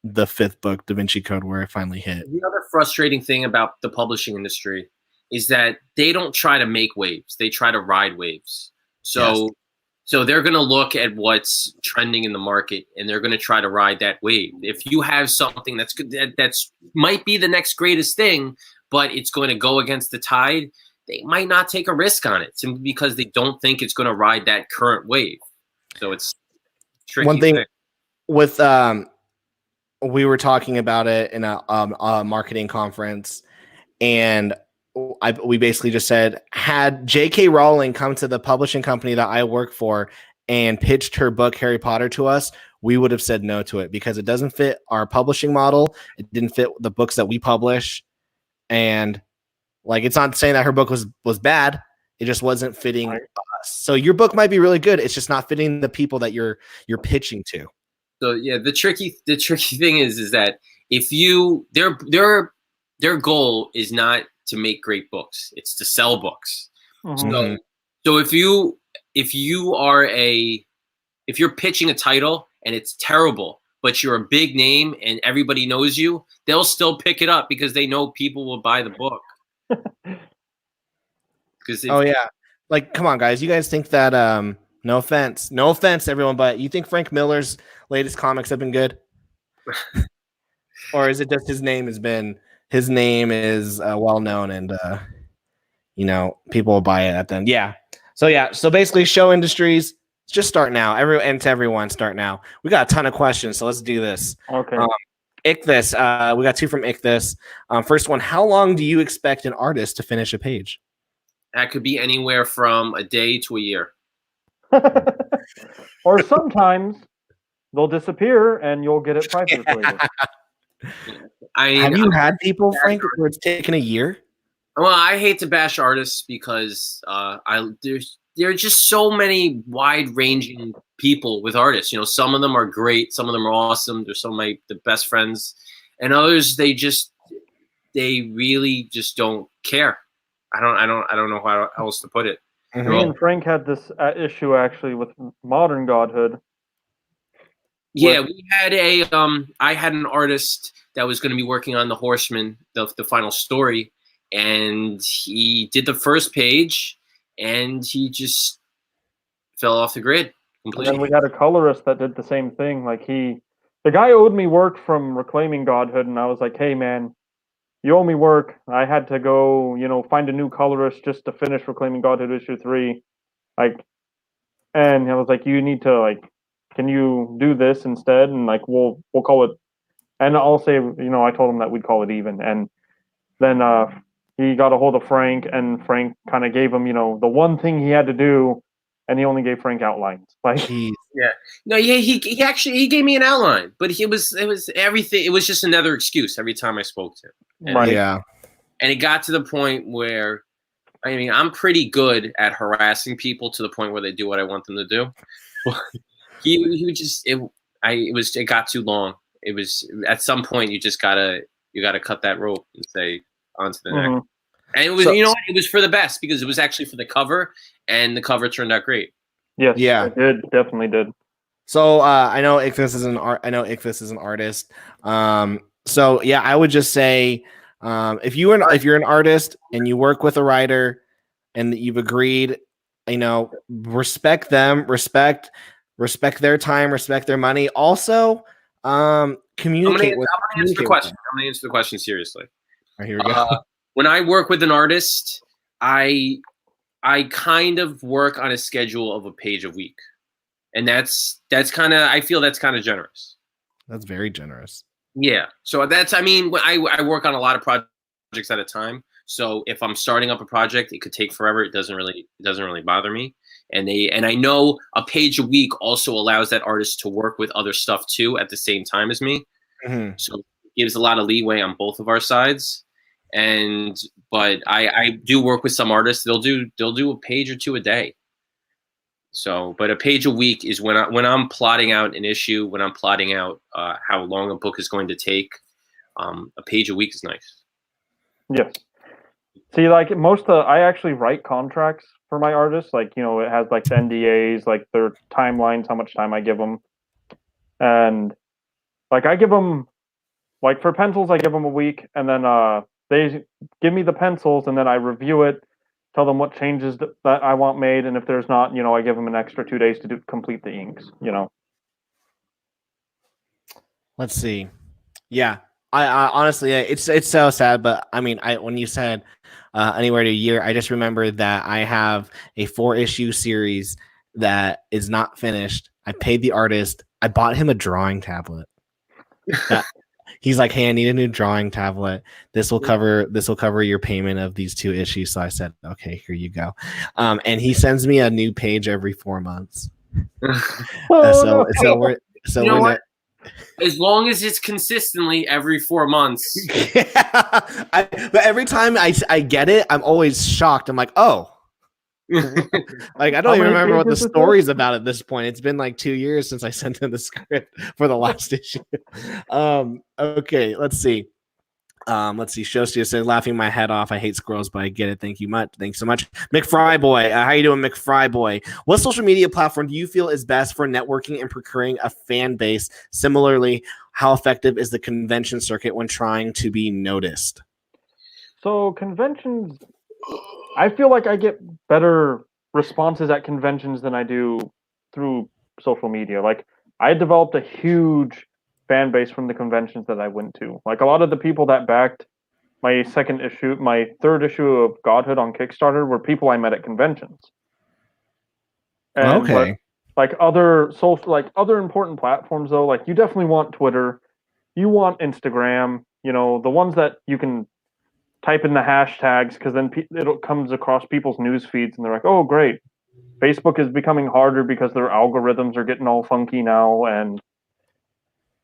the 5th book, Da Vinci Code, where it finally hit. The other frustrating thing about the publishing industry is that they don't try to make waves; they try to ride waves. So they're going to look at what's trending in the market, and they're going to try to ride that wave. If you have something that's good, that's might be the next greatest thing, but it's going to go against the tide, they might not take a risk on it simply because they don't think it's going to ride that current wave. So it's tricky. One thing with we were talking about it in a marketing conference, and we basically just said, had J.K. Rowling come to the publishing company that I work for and pitched her book Harry Potter to us, we would have said no to it because it doesn't fit our publishing model. It didn't fit the books that we publish, and like, it's not saying that her book was bad. It just wasn't fitting us. So your book might be really good. It's just not fitting the people that you're pitching to. So yeah, the tricky thing is that if their goal is not to make great books, it's to sell books. Mm-hmm. So if you're pitching a title and it's terrible, but you're a big name and everybody knows you, they'll still pick it up because they know people will buy the book. Oh yeah, like, come on, guys. You guys think that no offense everyone, but you think Frank Miller's latest comics have been good? Or is it just his name is well known and people will buy it at the end? Yeah. So basically, show industries, just start now. Everyone start now. We got a ton of questions, so let's do this. Okay. Ichthus, we got 2 from Ichthus. First one, how long do you expect an artist to finish a page? That could be anywhere from a day to a year. Or sometimes they'll disappear and you'll get it 5 years later. Have you had people, Frank, where it's taken a year? Well, I hate to bash artists because there are just so many wide-ranging people with artists. Some of them are great, some of them are awesome. They're some of the best friends, and others they really just don't care. I don't know how else to put it. Mm-hmm. Me and Frank had this issue actually with Modern Godhood. Yeah, we had I had an artist that was going to be working on the Horseman, the final story, and he did the first page, and he just fell off the grid completely. And then we had a colorist that did the same thing. Like the guy owed me work from Reclaiming Godhood, and I was like, "Hey, man, you owe me work." I had to go, find a new colorist just to finish Reclaiming Godhood issue 3. And I was like, "You need to can you do this instead?" And we'll call it. And I'll say, I told him that we'd call it even. And then he got a hold of Frank, and Frank kind of gave him, the one thing he had to do, and he only gave Frank outlines. He gave me an outline, but it was everything. It was just another excuse every time I spoke to him. Right. Yeah. And it got to the point where, I mean, I'm pretty good at harassing people to the point where they do what I want them to do. he would just it got too long. It was at some point you gotta cut that rope and say on to the next. And it was it was for the best because it was actually for the cover, and the cover turned out great. Yes, yeah, it did, definitely did. So I know Ichthus is an artist. So yeah, I would just say if you're an artist and you work with a writer and you've agreed, respect them, respect their time, respect their money. Also, communicate. I'm gonna answer the question. I'm gonna answer the question seriously. All right, here we go. When I work with an artist, I kind of work on a schedule of a page a week, and that's kind of, I feel that's kind of generous. That's very generous. Yeah. So I work on a lot of projects at a time. So if I'm starting up a project, it could take forever. It doesn't really bother me. And I know a page a week also allows that artist to work with other stuff too at the same time as me. Mm-hmm. So it gives a lot of leeway on both of our sides. But I do work with some artists. They'll do a page or two a day. So, but a page a week is when I'm plotting out an issue, when I'm plotting out how long a book is going to take. A page a week is nice. Yes. See, like I actually write contracts for my artists. Like, it has like the NDAs, like their timelines, how much time I give them, and like I give them, like for pencils, I give them a week, and then they give me the pencils, and then I review it, tell them what changes that I want made, and if there's not, I give them an extra 2 days to complete the inks. Let's see. Yeah, I honestly, it's so sad, but I mean, when you said anywhere to a year, I just remember that I have a 4-issue series that is not finished. I paid the artist. I bought him a drawing tablet. He's like, "Hey, I need a new drawing tablet. This will cover your payment of these 2 issues." So I said, "Okay, here you go." And he sends me a new page every 4 months. So you know what? As long as it's consistently every 4 months. Yeah. But every time I get it, I'm always shocked. I'm like, oh. Like, I don't even remember what the story's about at this point. It's been like 2 years since I sent him the script for the last issue. Okay, let's see. Shostia said, "Laughing my head off. I hate squirrels, but I get it. Thank you so much. McFry boy, how you doing, McFry boy? What social media platform do you feel is best for networking and procuring a fan base? Similarly, how effective is the convention circuit when trying to be noticed?" So conventions, I feel like I get better responses at conventions than I do through social media. Like, I developed a huge fan base from the conventions that I went to. Like, a lot of the people that backed my third issue of Godhood on Kickstarter were people I met at conventions. And okay. Like other important platforms though, like you definitely want Twitter, you want Instagram, the ones that you can type in the hashtags, because then it comes across people's news feeds and they're like, "Oh, great. Facebook is becoming harder because their algorithms are getting all funky now, and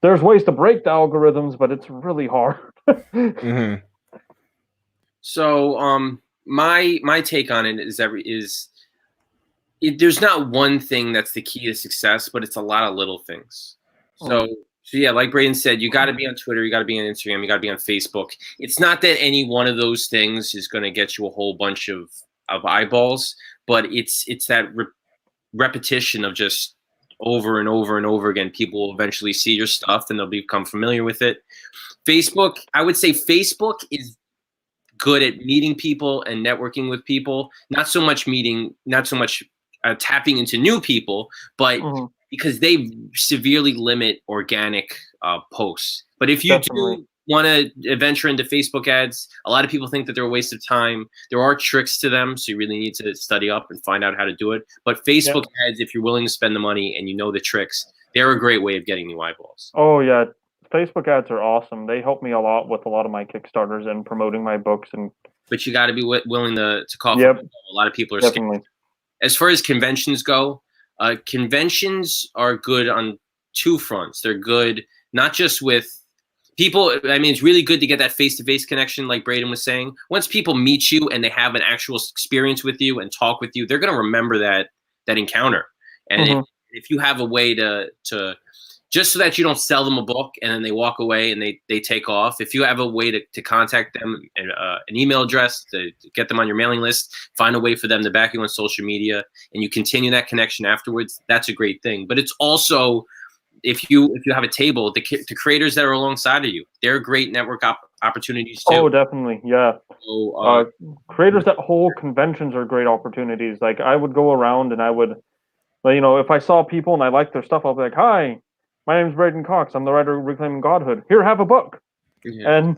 there's ways to break the algorithms, but it's really hard." Mm-hmm. So, my take on it is there's not one thing that's the key to success, but it's a lot of little things. So yeah, like Braden said, you got to be on Twitter, you got to be on Instagram, you got to be on Facebook. It's not that any one of those things is going to get you a whole bunch of eyeballs, but it's that repetition of just over and over and over again. People will eventually see your stuff and they'll become familiar with it. Facebook, I would say Facebook is good at meeting people and networking with people. Not so much tapping into new people, but because they severely limit organic posts. But if you do want to venture into Facebook ads, a lot of people think that they're a waste of time. There are tricks to them, so you really need to study up and find out how to do it. But Facebook ads, if you're willing to spend the money and you know the tricks, they're a great way of getting new eyeballs. Oh, yeah. Facebook ads are awesome. They help me a lot with a lot of my Kickstarters and promoting my books. But you got to be willing to cough. Yep. A lot of people are scared. As far as conventions go, conventions are good on 2 fronts. They're good not just with people, I mean, it's really good to get that face-to-face connection, like Braden was saying. Once people meet you and they have an actual experience with you and talk with you, they're going to remember that encounter. And if you have a way to just so that you don't sell them a book and then they walk away and they take off, if you have a way to contact them, an email address to get them on your mailing list, find a way for them to back you on social media, and you continue that connection afterwards, that's a great thing. But it's also, if you have a table, the creators that are alongside of you, they're great network opportunities too. Oh, definitely, yeah. So, creators that hold conventions are great opportunities. Like, I would go around and I would, you know, if I saw people and I liked their stuff, I'll be like, "Hi, my name's Braden Cox. I'm the writer of Reclaiming Godhood. Here, have a book." yeah. And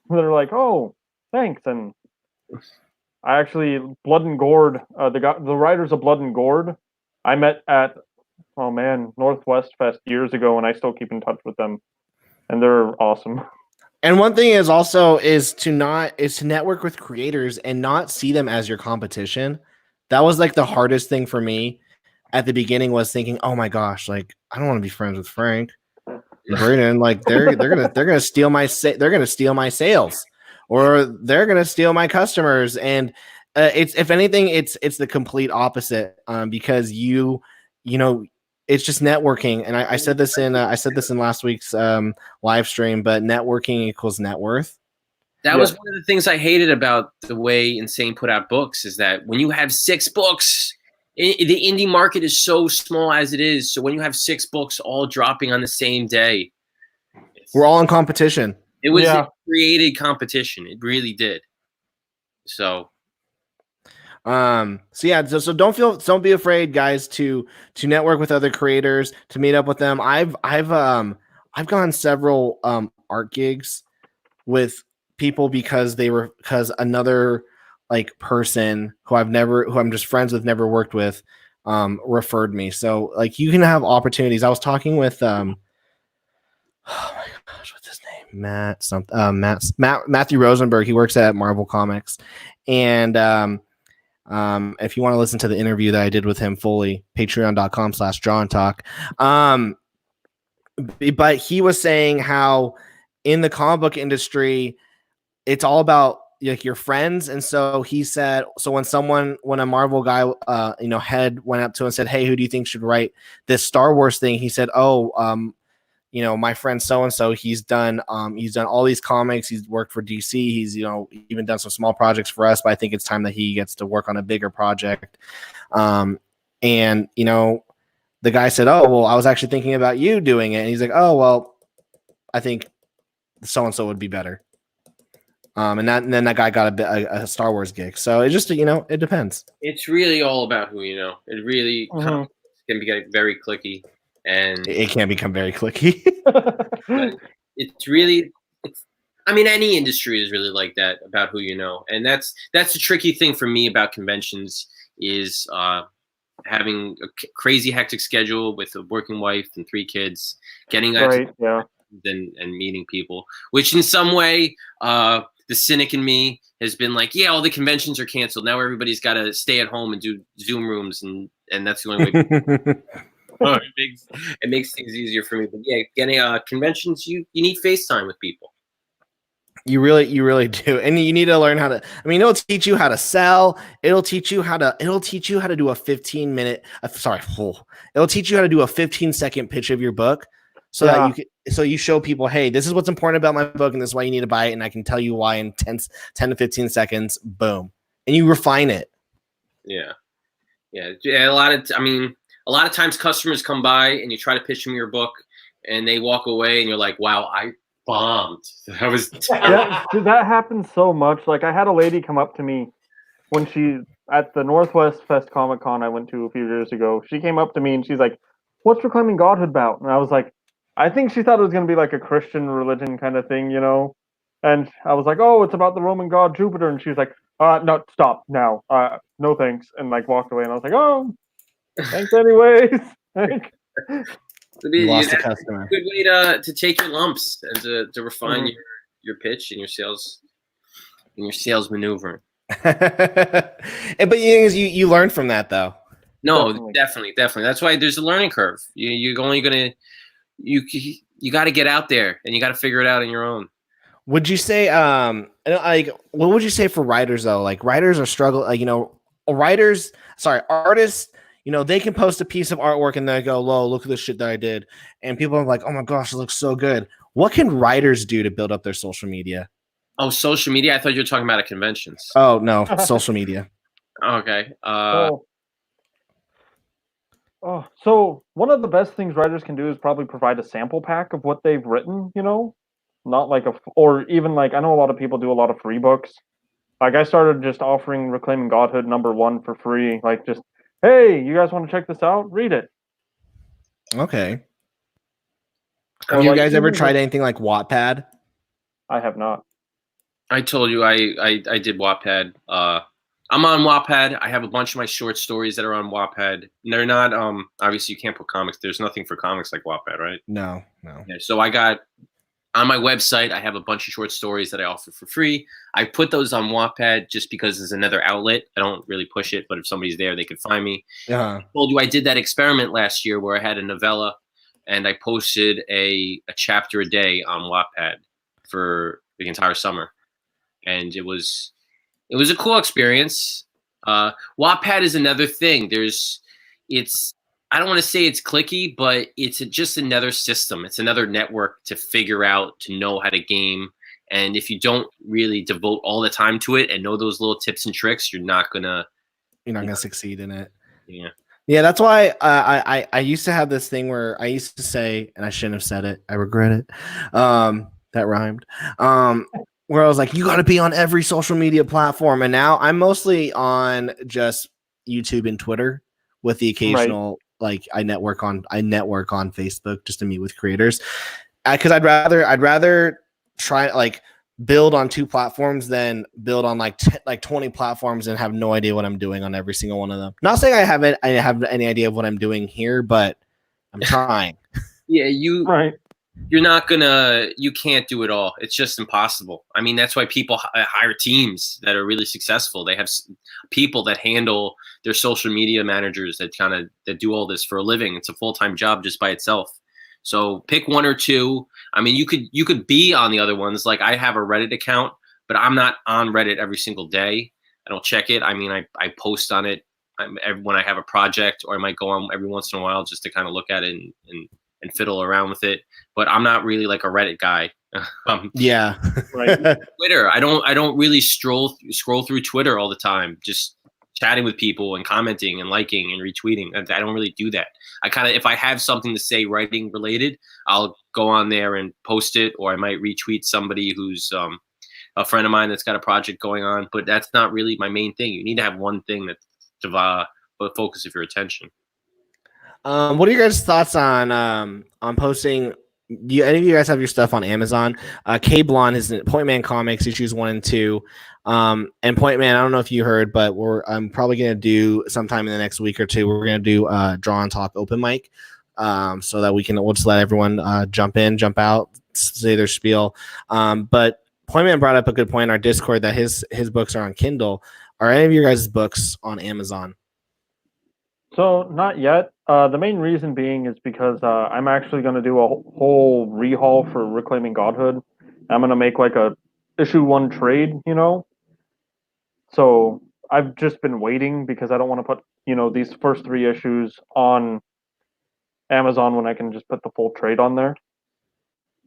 they're like, "Oh, thanks." And I actually, Blood and Gourd, the writers of Blood and Gourd, I met at, oh man, Northwest Fest years ago, and I still keep in touch with them, and they're awesome. And one thing is also to network with creators and not see them as your competition. That was like the hardest thing for me at the beginning, was thinking, oh my gosh, like I don't want to be friends with Frank and Braden. Like they're gonna steal my sales, or they're gonna steal my customers. And it's, if anything, it's the complete opposite, because you know, it's just networking. And I said this in last week's live stream, but networking equals net worth. That was one of the things I hated about the way Insane put out books, is that when you have 6 books, the indie market is so small as it is. So when you have 6 books all dropping on the same day, we're all in competition. It was a created competition. It really did. So so don't be afraid, guys, to network with other creators, to meet up with them. I've gone several art gigs with people because another like person who I'm just friends with, never worked with, referred me. So like you can have opportunities. I was talking with oh my gosh, what's his name? Matthew Rosenberg. He works at Marvel Comics, and if you want to listen to the interview that I did with him fully, patreon.com/JohnTalk. But he was saying how in the comic book industry, it's all about like your friends. And so he said, so when a Marvel guy, head went up to him and said, "Hey, who do you think should write this Star Wars thing?" He said, "Oh, my friend so-and-so, he's done all these comics. He's worked for DC. He's, even done some small projects for us, but I think it's time that he gets to work on a bigger project." And the guy said, "Oh, well, I was actually thinking about you doing it." And he's like, "Oh, well, I think so-and-so would be better." And then that guy got a Star Wars gig. So it just, it depends. It's really all about who you know. It really can be very cliquey. And it can become very cliquey. Any industry is really like that, about who you know. And that's the tricky thing for me about conventions, is having a crazy hectic schedule with a working wife and 3 kids, getting and meeting people, which in some way, the cynic in me has been like, yeah, all the conventions are canceled. Now everybody's got to stay at home and do Zoom rooms. And that's the only way. It makes things easier for me. But yeah, getting conventions, you need FaceTime with people. You really do. And you need to learn how to, it'll teach you how to sell. It'll teach you how to do a 15-minute, it'll teach you how to do a 15-second pitch of your book. So that you show people, hey, this is what's important about my book, and this is why you need to buy it. And I can tell you why in 10 to 15 seconds, boom. And you refine it. Yeah. A lot of times customers come by and you try to pitch them your book and they walk away and you're like, wow, I bombed. That was terrible. That happens so much. Like, I had a lady come up to me when at the Northwest Fest Comic Con I went to a few years ago. She came up to me and she's like, "What's Reclaiming Godhood about?" And I was like, I think she thought it was going to be like a Christian religion kind of thing, And I was like, "Oh, it's about the Roman god Jupiter." And she was like, "No, stop now. No thanks." And like walked away. And I was like, "Oh, thanks anyways." You lost a customer. Good way to take your lumps and to refine your pitch and your sales maneuver. But you learn from that, though. No, definitely. That's why there's a learning curve. You're only gonna you got to get out there and you got to figure it out on your own. Would you say like what would you say for writers though? Like writers are struggling, like, you know, artists, you know, they can post a piece of artwork and they go, "Lo, look at this shit that I did," and people are like, "Oh my gosh, it looks so good." What can writers do to build up their social media? Oh, social media? I thought you were talking about at conventions. Oh no, social media. Okay. So one of the best things writers can do is probably provide a sample pack of what they've written, you know, not like or even like, I know a lot of people do a lot of free books. Like I started just offering Reclaiming Godhood #1 for free. Like just, hey, you guys want to check this out? Read it. Okay. Or Have you like, guys ever even tried just- anything like Wattpad? I have not. I told you I did Wattpad. I'm on Wattpad. I have a bunch of my short stories that are on Wattpad. And they're not obviously you can't put comics. There's nothing for comics like Wattpad, right? No. Yeah, so I got on my website, I have a bunch of short stories that I offer for free. I put those on Wattpad just because there's another outlet. I don't really push it, but if somebody's there, they could find me. Uh-huh. I told you I did that experiment last year where I had a novella and I posted a chapter a day on Wattpad for the entire summer. And it was a cool experience. Wattpad is another thing. I don't want to say it's clicky, but it's just another system. It's another network to figure out, to know how to game. And if you don't really devote all the time to it and know those little tips and tricks, you're not gonna succeed in it. Yeah. Yeah, that's why I used to have this thing where I used to say, and I shouldn't have said it. I regret it. That rhymed. Where I was like, you got to be on every social media platform, and now I'm mostly on just YouTube and Twitter, with the occasional like I network on Facebook just to meet with creators, because I'd rather try like build on 2 platforms than build on like 20 platforms and have no idea what I'm doing on every single one of them. Not saying I have any idea of what I'm doing here, but I'm trying. Yeah, you can't do it all. It's just impossible. I mean, that's why people hire teams that are really successful. They have people that handle their social media managers that do all this for a living. It's a full-time job just by itself. So pick 1 or 2. I mean, you could be on the other ones. Like I have a Reddit account, but I'm not on Reddit every single day. I don't check it. I mean, I post on it when I have a project, or I might go on every once in a while just to kind of look at it and fiddle around with it. But I'm not really like a Reddit guy. Yeah. Right. Twitter. I don't really scroll through Twitter all the time. Just chatting with people and commenting and liking and retweeting. I don't really do that. If I have something to say writing related, I'll go on there and post it, or I might retweet somebody who's a friend of mine that's got a project going on. But that's not really my main thing. You need to have one thing that to focus of your attention. What are your guys' thoughts on posting? Do any of you guys have your stuff on Amazon? K Blonde is in Point Man Comics issues 1 and 2. And Point Man, I don't know if you heard, but I'm probably gonna do sometime in the next week or 2. We're gonna do Draw and Talk open mic, so that we'll just let everyone jump in, jump out, say their spiel. But Point Man brought up a good point in our Discord that his books are on Kindle. Are any of your guys' books on Amazon? So not yet. The main reason being is because I'm actually going to do a whole rehaul for Reclaiming Godhood. I'm going to make like a issue 1 trade, you know. So I've just been waiting because I don't want to put, you know, these first 3 issues on Amazon when I can just put the full trade on there.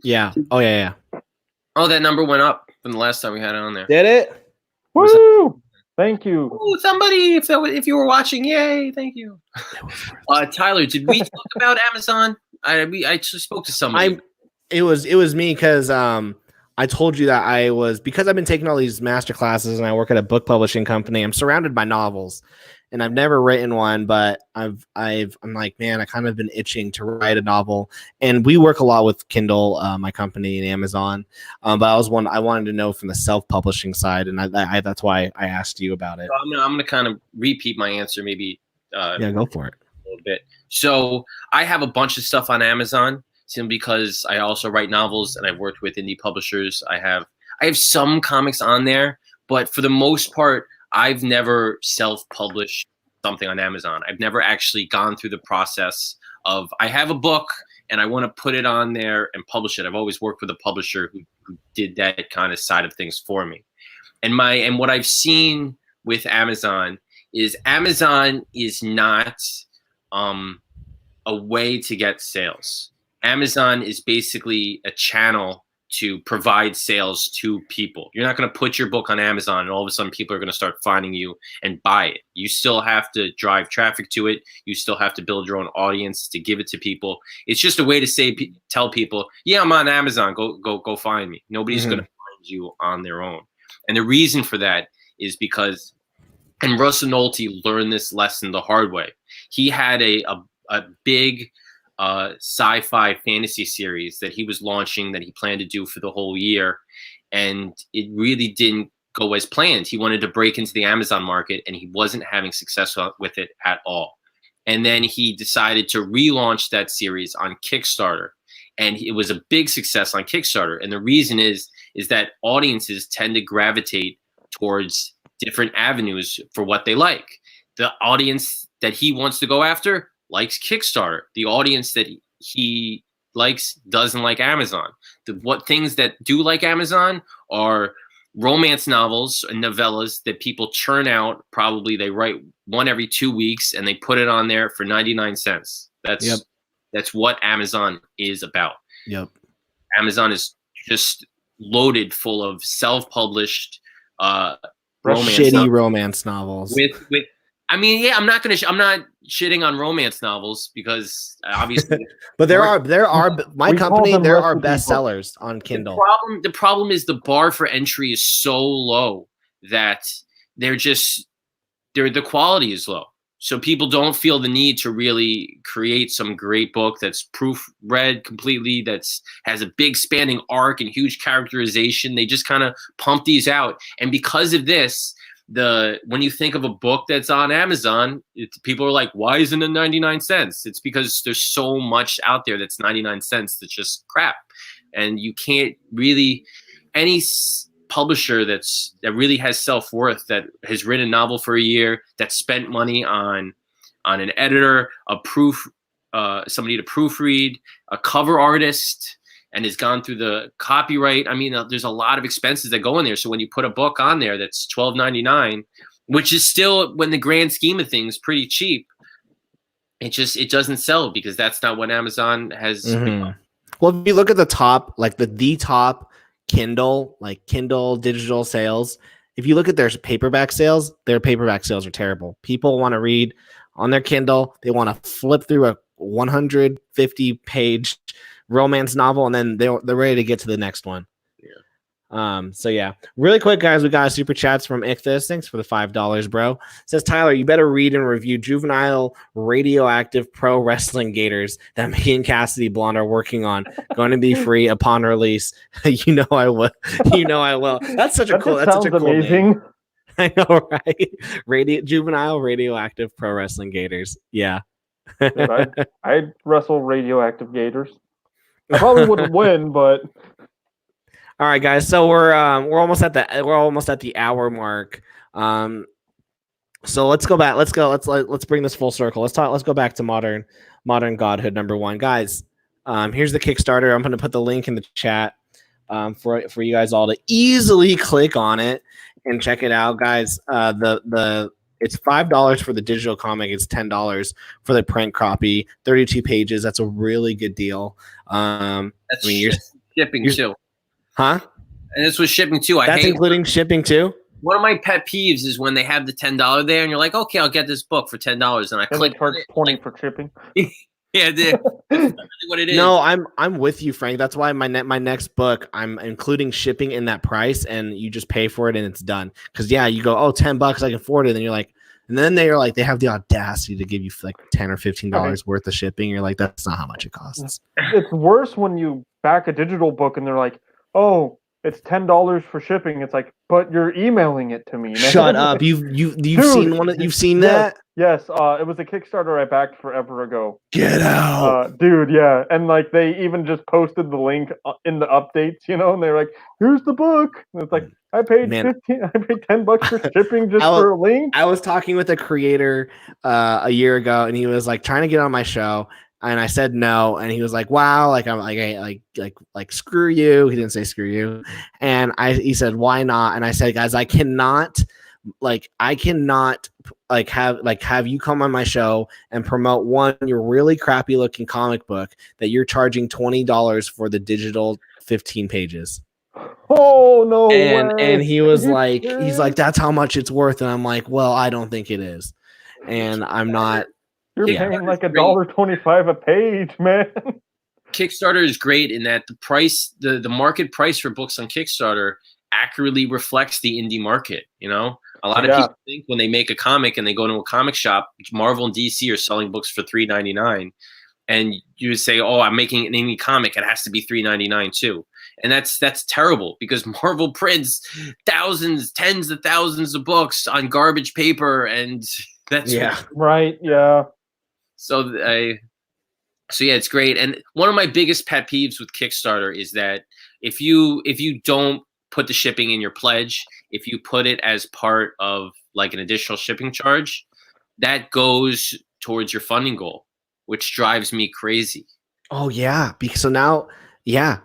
Yeah. Oh yeah. Oh, that number went up from the last time we had it on there. Did it? Woo! Thank you. Oh, somebody, if you were watching, yay! Thank you. Tyler, did we talk about Amazon? I just spoke to somebody. It was me because I told you that because I've been taking all these master classes and I work at a book publishing company. I'm surrounded by novels, and I've never written one, but I'm like, man, I kind of been itching to write a novel. And we work a lot with Kindle, my company, and Amazon. But I wanted to know from the self-publishing side, and that's why I asked you about it. So I'm gonna kind of repeat my answer, maybe. Yeah, go for it. A little bit. So I have a bunch of stuff on Amazon, simply because I also write novels and I've worked with indie publishers. I have some comics on there, but for the most part, I've never self-published something on Amazon. I've never actually gone through the process of, I have a book and I want to put it on there and publish it. I've always worked with a publisher who did that kind of side of things for me. And what I've seen with Amazon is not a way to get sales. Amazon is basically a channel to provide sales to people. You're not going to put your book on Amazon and all of a sudden people are going to start finding you and buy it. You still have to drive traffic to it. You still have to build your own audience to give it to people. It's just a way to tell people, yeah, I'm on Amazon. Go find me. Nobody's going to find you on their own. And the reason for that is because, and Russell Nohelty learned this lesson the hard way. He had a big sci-fi fantasy series that he was launching that he planned to do for the whole year, and it really didn't go as planned. He wanted to break into the Amazon market and he wasn't having success with it at all. And then he decided to relaunch that series on Kickstarter, and it was a big success on Kickstarter. And the reason is that audiences tend to gravitate towards different avenues for what they like. The audience that he wants to go after likes Kickstarter. The audience that he likes doesn't like Amazon. What things that do like Amazon are romance novels and novellas that people churn out. Probably they write one every 2 weeks and they put it on there for 99 cents. That's what Amazon is about. Yep. Amazon is just loaded full of self-published romance novels. With I mean, yeah, I'm not shitting on romance novels because obviously, We but there are bestsellers on Kindle. The problem is the bar for entry is so low that the quality is low. So people don't feel the need to really create some great book that's proofread completely, has a big spanning arc and huge characterization. They just kind of pump these out. And because of this, when you think of a book that's on Amazon, people are like, why isn't it 99 cents? It's because there's so much out there that's 99 cents that's just crap. And you can't really, any publisher that really has self-worth, that has written a novel for a year, that spent money on an editor, somebody to proofread, a cover artist, and has gone through the copyright. I mean, there's a lot of expenses that go in there. So when you put a book on there that's $12.99, which is still, when the grand scheme of things, pretty cheap, it doesn't sell because that's not what Amazon has become. Well, if you look at the top, like the top Kindle digital sales, if you look at their paperback sales are terrible. People want to read on their Kindle. They want to flip through a 150-page romance novel, and then they're ready to get to the next one. So yeah, really quick, guys, we got a super chats from Ichthus. Thanks for the $5, bro. It says, Tyler, you better read and review Juvenile Radioactive Pro Wrestling Gators that me and Cassidy Blonde are working on. Going to be free upon release. You know I will. That's such a cool. That's such a cool amazing name. I know, right? Juvenile Radioactive Pro Wrestling Gators. Yeah. Dude, I'd wrestle Radioactive Gators. I probably wouldn't win, but. All right, guys. So we're almost at the hour mark. So let's go back. Let's bring this full circle. Let's go back to modern Godhood #1, guys. Here's the Kickstarter. I'm going to put the link in the chat for you guys all to easily click on it and check it out, guys. It's $5 for the digital comic. It's $10 for the print copy. 32 pages. That's a really good deal. You're shipping too. Huh? And this was shipping too. That's including shipping too? One of my pet peeves is when they have the $10 there and you're like, okay, I'll get this book for $10. And I click charge 20 for shipping. Yeah, dude. That's really what it is. No, I'm with you, Frank. That's why my next book, I'm including shipping in that price, and you just pay for it and it's done. Because you go, oh, $10, I can afford it. And then you're like, and then they're like, they have the audacity to give you like $10 or $15 worth of shipping. You're like, that's not how much it costs. It's worse when you back a digital book and they're like, oh, it's $10 for shipping. It's like, but you're emailing it to me. Man. Shut up! You've seen one? You've seen that? Yes. It was a Kickstarter I backed forever ago. Get out, dude. Yeah, and like they even just posted the link in the updates, and they're like, "Here's the book." And it's like, I paid $10 for shipping just for a link. I was talking with a creator a year ago, and he was like trying to get on my show. And I said no, and he was like, "Wow, like I'm like screw you." He didn't say screw you, and he said, "Why not?" And I said, "Guys, I cannot have you come on my show and promote your really crappy looking comic book that you're charging $20 for the digital 15 pages." Oh no And way. he was like, "That's how much it's worth," and I'm like, "Well, I don't think it is," and I'm not. You're Yeah. paying like $1.25 a page, man. Kickstarter is great in that the price, the market price for books on Kickstarter accurately reflects the indie market. You know, a lot of people think when they make a comic and they go to a comic shop, Marvel and DC are selling books for $3.99, and you say, "Oh, I'm making an indie comic; it has to be $3.99 too." And that's terrible because Marvel prints thousands, tens of thousands of books on garbage paper, and that's right. Yeah. So yeah, it's great. And one of my biggest pet peeves with Kickstarter is that if you don't put the shipping in your pledge, if you put it as part of like an additional shipping charge, that goes towards your funding goal, which drives me crazy. Oh yeah, because so now, yeah.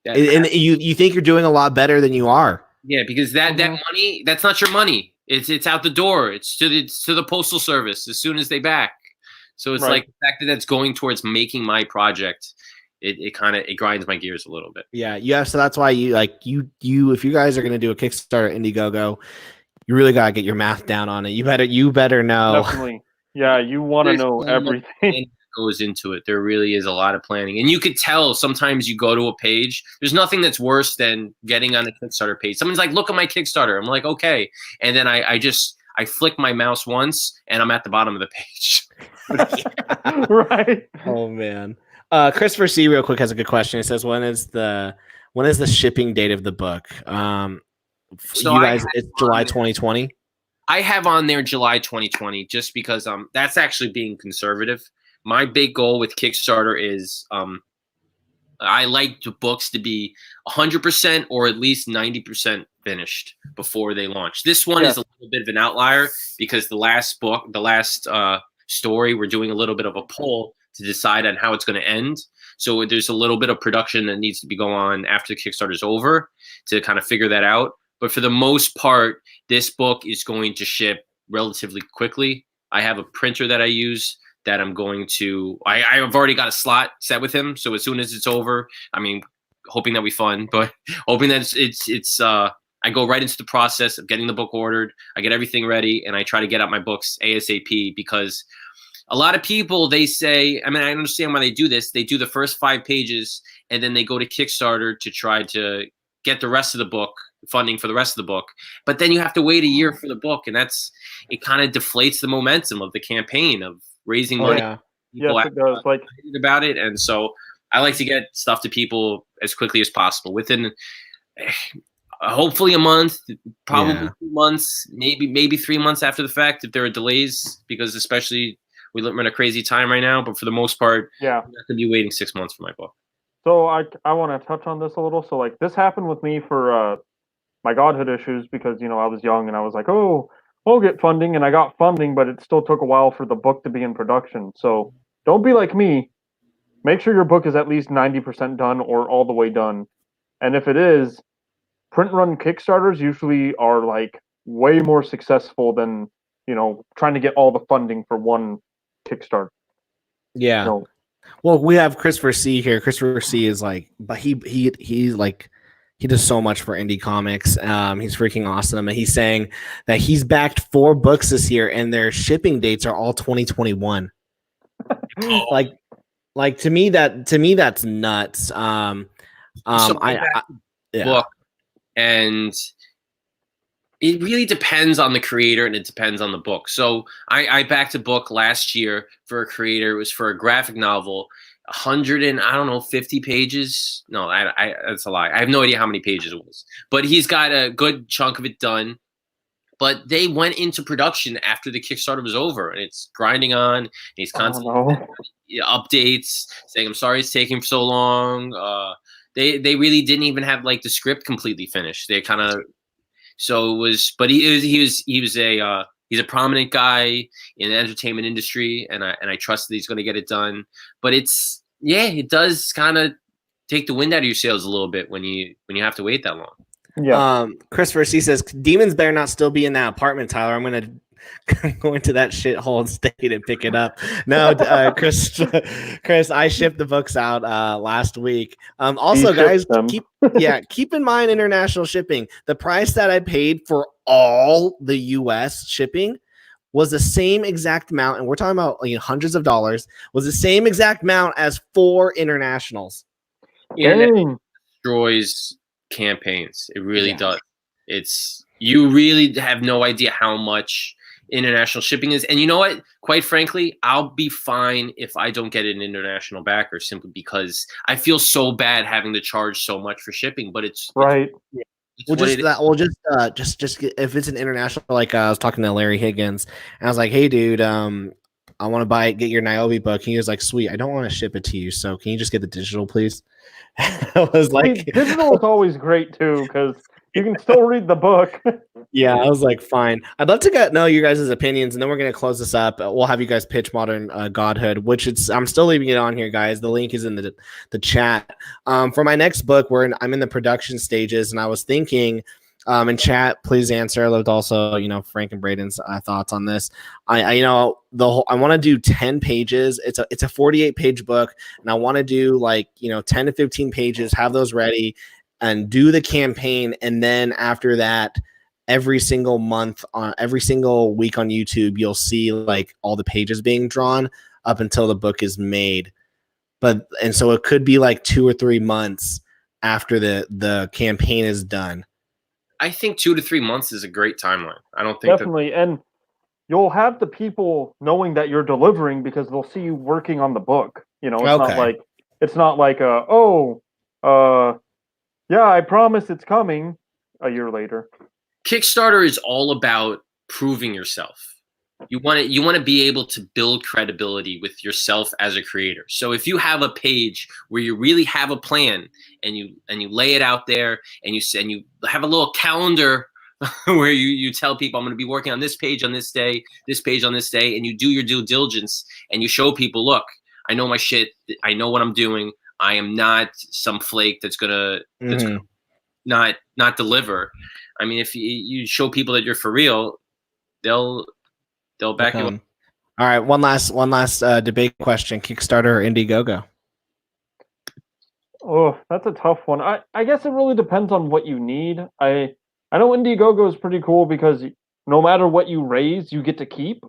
And you think you're doing a lot better than you are. Yeah, because that money, that's not your money. It's out the door. It's to the postal service as soon as they back. So it's like the fact that that's going towards making my project, it kind of grinds my gears a little bit. Yeah. So that's why you if you guys are gonna do a Kickstarter Indiegogo, you really gotta get your math down on it. You better know. Definitely. Yeah, you want to know everything goes into it. There really is a lot of planning, and you could tell sometimes you go to a page. There's nothing that's worse than getting on a Kickstarter page. Someone's like, "Look at my Kickstarter." I'm like, "Okay," and then I flick my mouse once, and I'm at the bottom of the page. Right. Oh man. Christopher C real quick has a good question. It says, when is the shipping date of the book? So you guys, it's July 2020. I have on there July 2020 just because that's actually being conservative. My big goal with Kickstarter is I like the books to be 100% or at least 90% finished before they launch. This one is a little bit of an outlier because the last story, we're doing a little bit of a poll to decide on how it's going to end. So there's a little bit of production that needs to be going on after the Kickstarter is over to kind of figure that out. But for the most part, this book is going to ship relatively quickly. I have a printer that I use that I'm going to, I've already got a slot set with him. So as soon as it's over, I mean, hoping that we fund, but hoping that it's I go right into the process of getting the book ordered. I get everything ready and I try to get out my books ASAP because a lot of people, they say, I mean, I understand why they do this. They do the first 5 pages and then they go to Kickstarter to try to get the rest of the book, funding for the rest of the book. But then you have to wait a year for the book. And it kind of deflates the momentum of the campaign of raising money. Yes, it does. Like about it. And so I like to get stuff to people as quickly as possible within hopefully a month, probably 2 months, maybe 3 months after the fact if there are delays, because especially we're in a crazy time right now. But for the most part, I'm not going to be waiting 6 months for my book. So I want to touch on this a little. So like this happened with me for my Godhood issues because, you know, I was young and I was like, oh, we'll get funding, and I got funding, but it still took a while for the book to be in production. So don't be like me. Make sure your book is at least 90% done or all the way done. And if it is, print run Kickstarters usually are like way more successful than, you know, trying to get all the funding for one Kickstarter. Yeah. So, well, we have Christopher C here. Christopher C is like, but he's like, he does so much for indie comics. He's freaking awesome. And he's saying that he's backed 4 books this year and their shipping dates are all 2021. like to me that's nuts. Book, and it really depends on the creator and it depends on the book. So I backed a book last year for a creator. It was for a graphic novel, 150 pages. No, that's a lie. I have no idea how many pages it was, but he's got a good chunk of it done. But they went into production after the Kickstarter was over, and it's grinding on. And he's constantly updates saying, "I'm sorry it's taking so long." They really didn't even have like the script completely finished. They kind of, so it was, but he was a He's a prominent guy in the entertainment industry, and I trust that he's going to get it done. But it does kind of take the wind out of your sails a little bit when you have to wait that long. Yeah. Christopher C says, Demons better not still be in that apartment, Tyler. I'm going to go into that shithole state and pick it up. No, Chris, I shipped the books out last week. Also, guys, keep in mind international shipping. The price that I paid for all the U.S. shipping was the same exact amount, and we're talking about hundreds of dollars, was the same exact amount as 4 internationals. Yeah, it destroys campaigns. It really does. You really have no idea how much international shipping is. And you know what? Quite frankly, I'll be fine if I don't get an international backer, simply because I feel so bad having to charge so much for shipping. But it's right. Just if it's an international, like I was talking to Larry Higgins, and I was like, "Hey, dude, I want to get your Niobe book." And he was like, "Sweet, I don't want to ship it to you, so can you just get the digital, please?" I was like, "Digital is always great too, because you can still read the book." Yeah, I was like, fine. I'd love to know your guys' opinions, and then we're gonna close this up. We'll have you guys pitch Modern Godhood, which I'm still leaving it on here, guys. The link is in the chat. For my next book, I'm in the production stages, and I was thinking, in chat, please answer. I loved also, Frank and Braden's thoughts on this. I want to do 10 pages. It's a 48-page book, and I want to do 10 to 15 pages. Have those ready, and do the campaign, and then after that, every single month, every single week on YouTube, you'll see all the pages being drawn up until the book is made. And so it could be 2 or 3 months after the campaign is done. I think 2 to 3 months is a great timeline. I don't think definitely, and you'll have the people knowing that you're delivering because they'll see you working on the book. It's not like yeah, I promise it's coming a year later. Kickstarter is all about proving yourself. You want to be able to build credibility with yourself as a creator. So if you have a page where you really have a plan and you lay it out there and you have a little calendar where you tell people, I'm going to be working on this page on this day, this page on this day, and you do your due diligence and you show people, look, I know my shit, I know what I'm doing. I am not some flake that's gonna not deliver. I mean, if you show people that you're for real, they'll back you up. All right, one last debate question: Kickstarter or Indiegogo? Oh, that's a tough one. I guess it really depends on what you need. I know Indiegogo is pretty cool because no matter what you raise, you get to keep.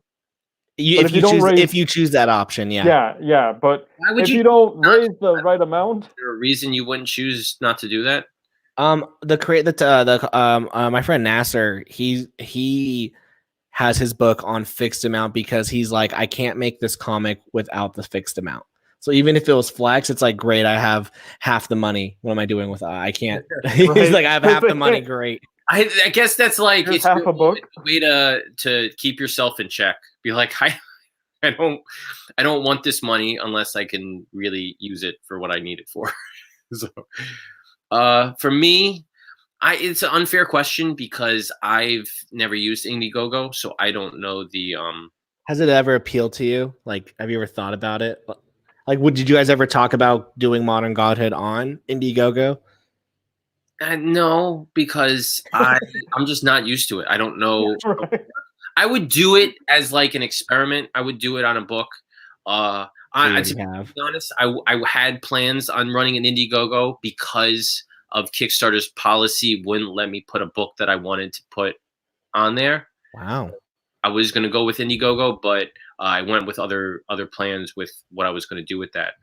If you choose that option, yeah. But if you don't raise the right amount, is there a reason you wouldn't choose not to do that? My friend Nasser, he has his book on fixed amount because he's like, I can't make this comic without the fixed amount. So even if it was flex, it's like, great, I have half the money. What am I doing with I can't? He's like, I have half the money. Great. I guess that's like it's half a book. Way to keep yourself in check. Be like, I don't want this money unless I can really use it for what I need it for. So, for me, it's an unfair question because I've never used Indiegogo, so I don't know the. Has it ever appealed to you? Like, have you ever thought about it? Like, did you guys ever talk about doing Modern Godhood on Indiegogo? No, because I'm just not used to it. I don't know. Right. I would do it as like an experiment. I would do it on a book. To be honest, I had plans on running an Indiegogo because of Kickstarter's policy wouldn't let me put a book that I wanted to put on there. Wow. I was going to go with Indiegogo, but I went with other plans with what I was going to do with that.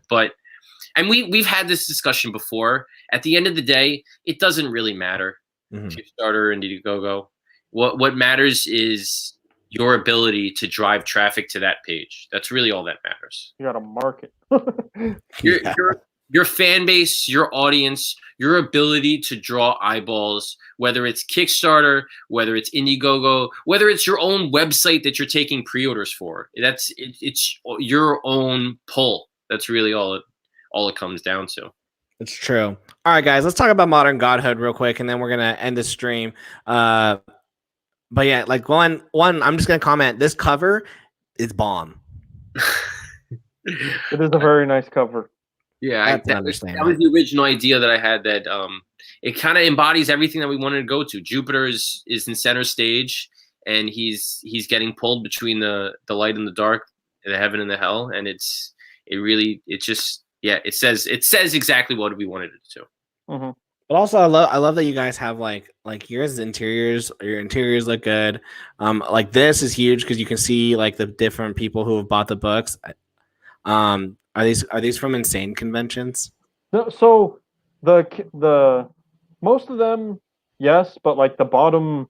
And we've had this discussion before. At the end of the day, it doesn't really matter. Kickstarter, Indiegogo. What matters is your ability to drive traffic to that page. That's really all that matters. You got to market. Your fan base, your audience, your ability to draw eyeballs, whether it's Kickstarter, whether it's Indiegogo, whether it's your own website that you're taking pre-orders for. It's your own pull. That's really all it comes down to. It's true. All right, guys, let's talk about Modern Godhood real quick, and then we're going to end the stream. But yeah, like one, I'm just gonna comment. This cover is bomb. It is a very nice cover. Yeah, That's an that was understatement. the original idea that I had. That it kind of embodies everything that we wanted to go to. Jupiter is in center stage, and he's getting pulled between the light and the dark, the heaven and the hell, and it just it says exactly what we wanted it to. Mm-hmm. But also, I love that you guys have like your interiors. Your interiors look good. Like this is huge because you can see like the different people who have bought the books. Are these from Insane conventions? So the most of them, yes, but like the bottom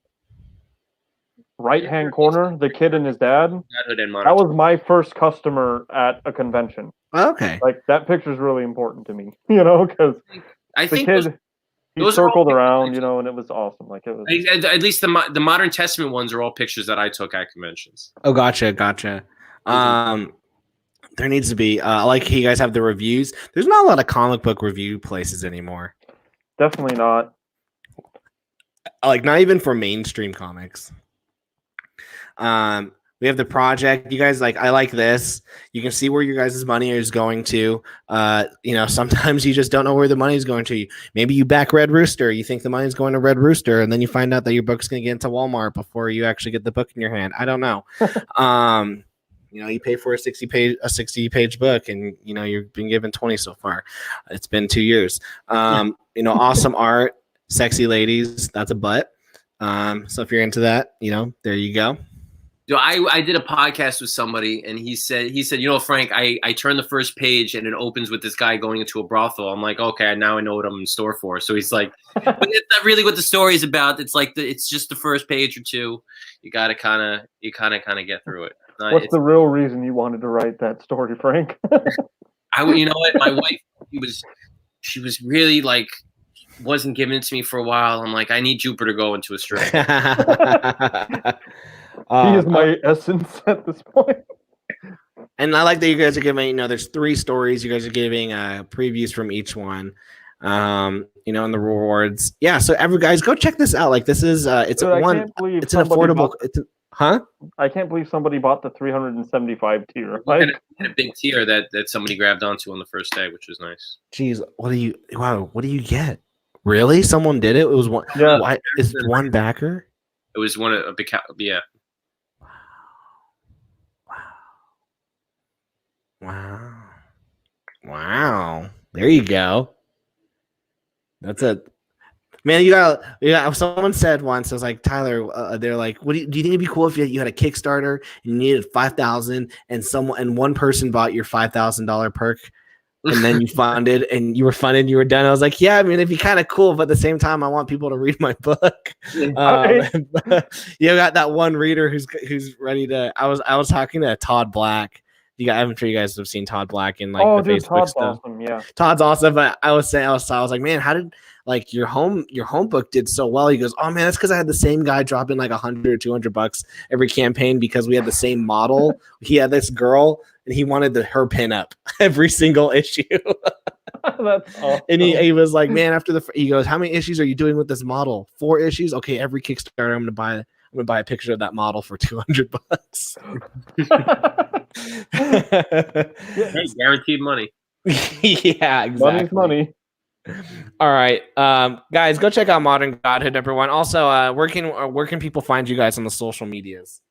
right-hand corner, the kid and his dad, Childhood and that modern. was my first customer at a convention. Okay. Like that picture is really important to me, you know, because I the think kid he those are all circled pictures around, I you know, and it was awesome. Like it was. at least the Modern Testament ones are all pictures that I took at conventions. Oh, gotcha. There needs to be like you guys have the reviews. There's not a lot of comic book review places anymore. Definitely not. Like not even for mainstream comics. We have the project. You guys I like this. You can see where your guys' money is going to. Sometimes you just don't know where the money is going to. Maybe you back Red Rooster. You think the money's going to Red Rooster, and then you find out that your book's going to get into Walmart before you actually get the book in your hand. I don't know. You pay for a 60-page book, and you've been given 20 so far. It's been 2 years. Awesome art, sexy ladies. That's a butt. So if you're into that, there you go. I did a podcast with somebody, and he said, Frank, I turned the first page and it opens with this guy going into a brothel. I'm like, okay, now I know what I'm in store for. So he's like, but it's not really what the story is about. It's like it's just the first page or two. You gotta kind of get through it. What's the real reason you wanted to write that story, Frank? You know what, my wife, she was really like wasn't giving it to me for a while. I'm like, I need Jupiter to go into a strip. He is my essence at this point. And I like that you guys are giving, there's 3 stories. You guys are giving previews from each one, and the rewards. Yeah. So guys, go check this out. Like this is, it's Dude, it's an affordable, I can't believe somebody bought the 375 tier. Like, had a big tier that somebody grabbed onto on the first day, which was nice. Jeez, what do you get? Really? Someone did it? It was one. Yeah. Why is one backer? It was one of a big, yeah. Wow. There you go. That's it. Man, you got. Someone said once, I was like, Tyler, they're like, do you think it'd be cool if you had a Kickstarter and you needed 5,000 and one person bought your $5,000 perk, and then you were funded, you were done. I was like, yeah, I mean, it'd be kind of cool, but at the same time, I want people to read my book. You got that one reader who's ready to. I was talking to Todd Black. I'm sure you guys have seen Todd Black in the Facebook Todd's stuff. awesome. Yeah, Todd's awesome. But I was like, man, how did your home book did so well? He goes, oh man, that's because I had the same guy drop in like $100 or $200 every campaign because we had the same model. He had this girl and he wanted her pin up every single issue. That's awesome. And he was like, man, he goes, how many issues are you doing with this model? 4 issues. Okay, every Kickstarter I'm gonna buy a picture of that model for $200. Hey, guaranteed money. Yeah, exactly. Money's money. All right, guys, go check out Modern Godhood #1. Also, where can people find you guys on the social medias?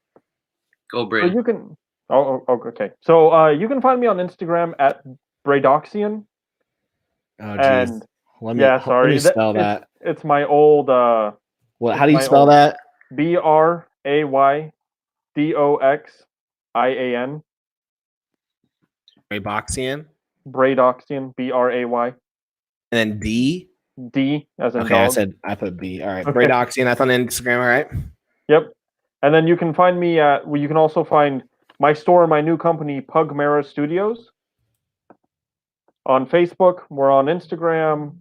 Go, Brady. So you can. Okay. So you can find me on Instagram at Bradoxian. Oh, geez. And let me spell that. It's my old. What? How do you spell that? BRAYDOXIAN. Bradoxian. Bradoxian. BRAY. And then D as in okay, dog. I put B. All right. Okay. Bradoxian. That's on Instagram. All right. Yep. And then you can find me you can also find my store and my new company, Pugmera Studios. On Facebook, we're on Instagram.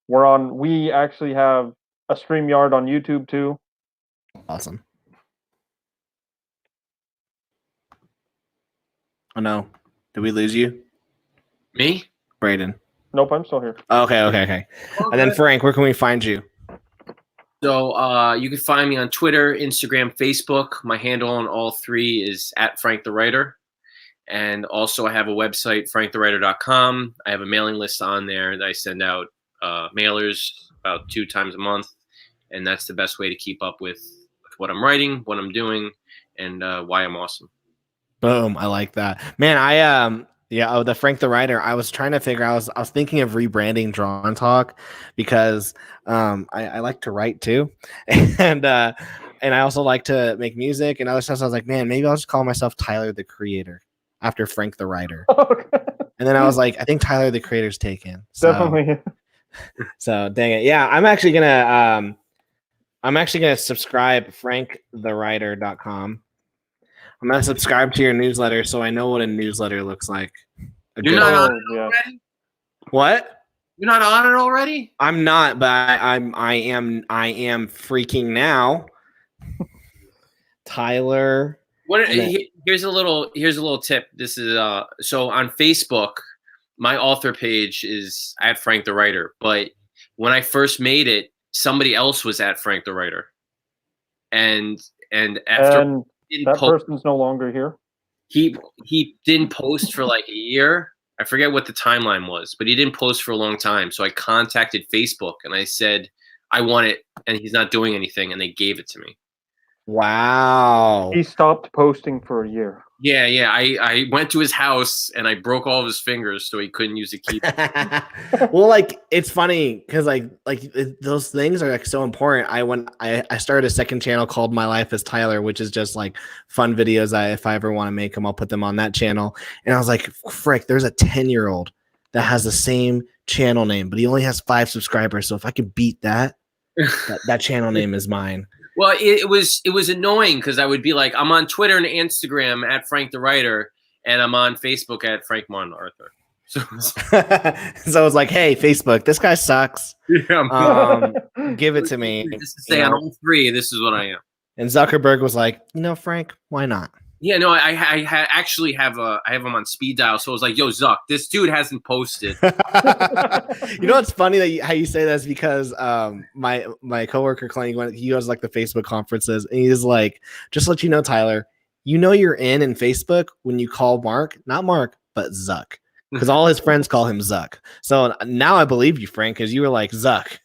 We actually have a StreamYard on YouTube too. Awesome. Oh no. Did we lose you? Me? Braden. Nope, I'm still here. Okay. And then Frank, where can we find you? So you can find me on Twitter, Instagram, Facebook. My handle on all three is at Frank the Writer. And also I have a website, frankthewriter.com. I have a mailing list on there that I send out mailers about 2 times a month. And that's the best way to keep up with what I'm writing, what I'm doing, and why I'm awesome. Boom. I like that. Man, the Frank the Writer, I was trying to figure out, I was thinking of rebranding Drawn Talk because I like to write too. And I also like to make music and other stuff. So I was like, man, maybe I'll just call myself Tyler the Creator after Frank the Writer. And then I was like, I think Tyler the Creator's taken. So, Definitely. so dang it. Yeah, I'm actually gonna subscribe franktherewriter.com. I'm gonna subscribe to your newsletter so I know what a newsletter looks like. You're not on it yeah. already? What? You're not on it already? I'm not, but I am freaking now. Tyler. Here's a little tip. This is so on Facebook, my author page is at Frank the Writer, but when I first made it, somebody else was at Frank the Writer. And after that person's no longer here. He didn't post for like a year. I forget what the timeline was, but he didn't post for a long time. So I contacted Facebook and I said, I want it, and he's not doing anything, and they gave it to me. Wow. He stopped posting for a year. Yeah. I went to his house and I broke all of his fingers so he couldn't use a keyboard. Well, like it's funny because those things are like so important. I started a second channel called My Life as Tyler, which is just like fun videos. If I ever want to make them, I'll put them on that channel. And I was like, frick, there's a 10-year-old that has the same channel name, but he only has 5 subscribers. So if I could beat that channel name is mine. Well, it was annoying because I would be like, I'm on Twitter and Instagram at Frank the Writer, and I'm on Facebook at Frank Martin Arthur. So it's like, hey, Facebook, this guy sucks. Yeah, give it to me. Just to stay on all three, this is what I am. And Zuckerberg was like, Frank, why not? Yeah, no, I actually have him on speed dial. So I was like, yo, Zuck, this dude hasn't posted. You know what's funny that how you say this because my coworker Clayton, he goes like the Facebook conferences and he's like, just to let you know, Tyler, you're in Facebook when you call Mark, not Mark, but Zuck. Because all his friends call him Zuck. So now I believe you, Frank, because you were like Zuck.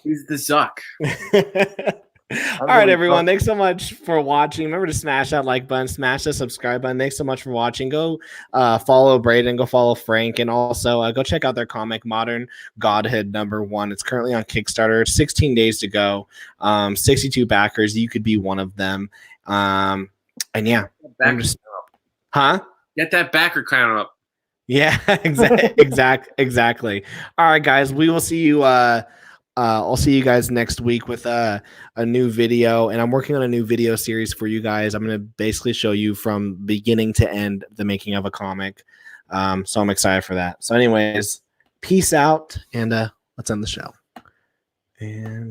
He's the Zuck. All right, everyone. Thanks so much for watching. Remember to smash that like button, smash the subscribe button. Thanks so much for watching. Go follow Braden, go follow Frank, and also go check out their comic, Modern Godhood #1. It's currently on Kickstarter. 16 days to go. 62 backers. You could be one of them. And yeah, Get that backer count up. Yeah, exactly. All right, guys. We will see you. I'll see you guys next week with a new video, and I'm working on a new video series for you guys. I'm going to basically show you from beginning to end the making of a comic. So I'm excited for that. So anyways, peace out, and let's end the show. And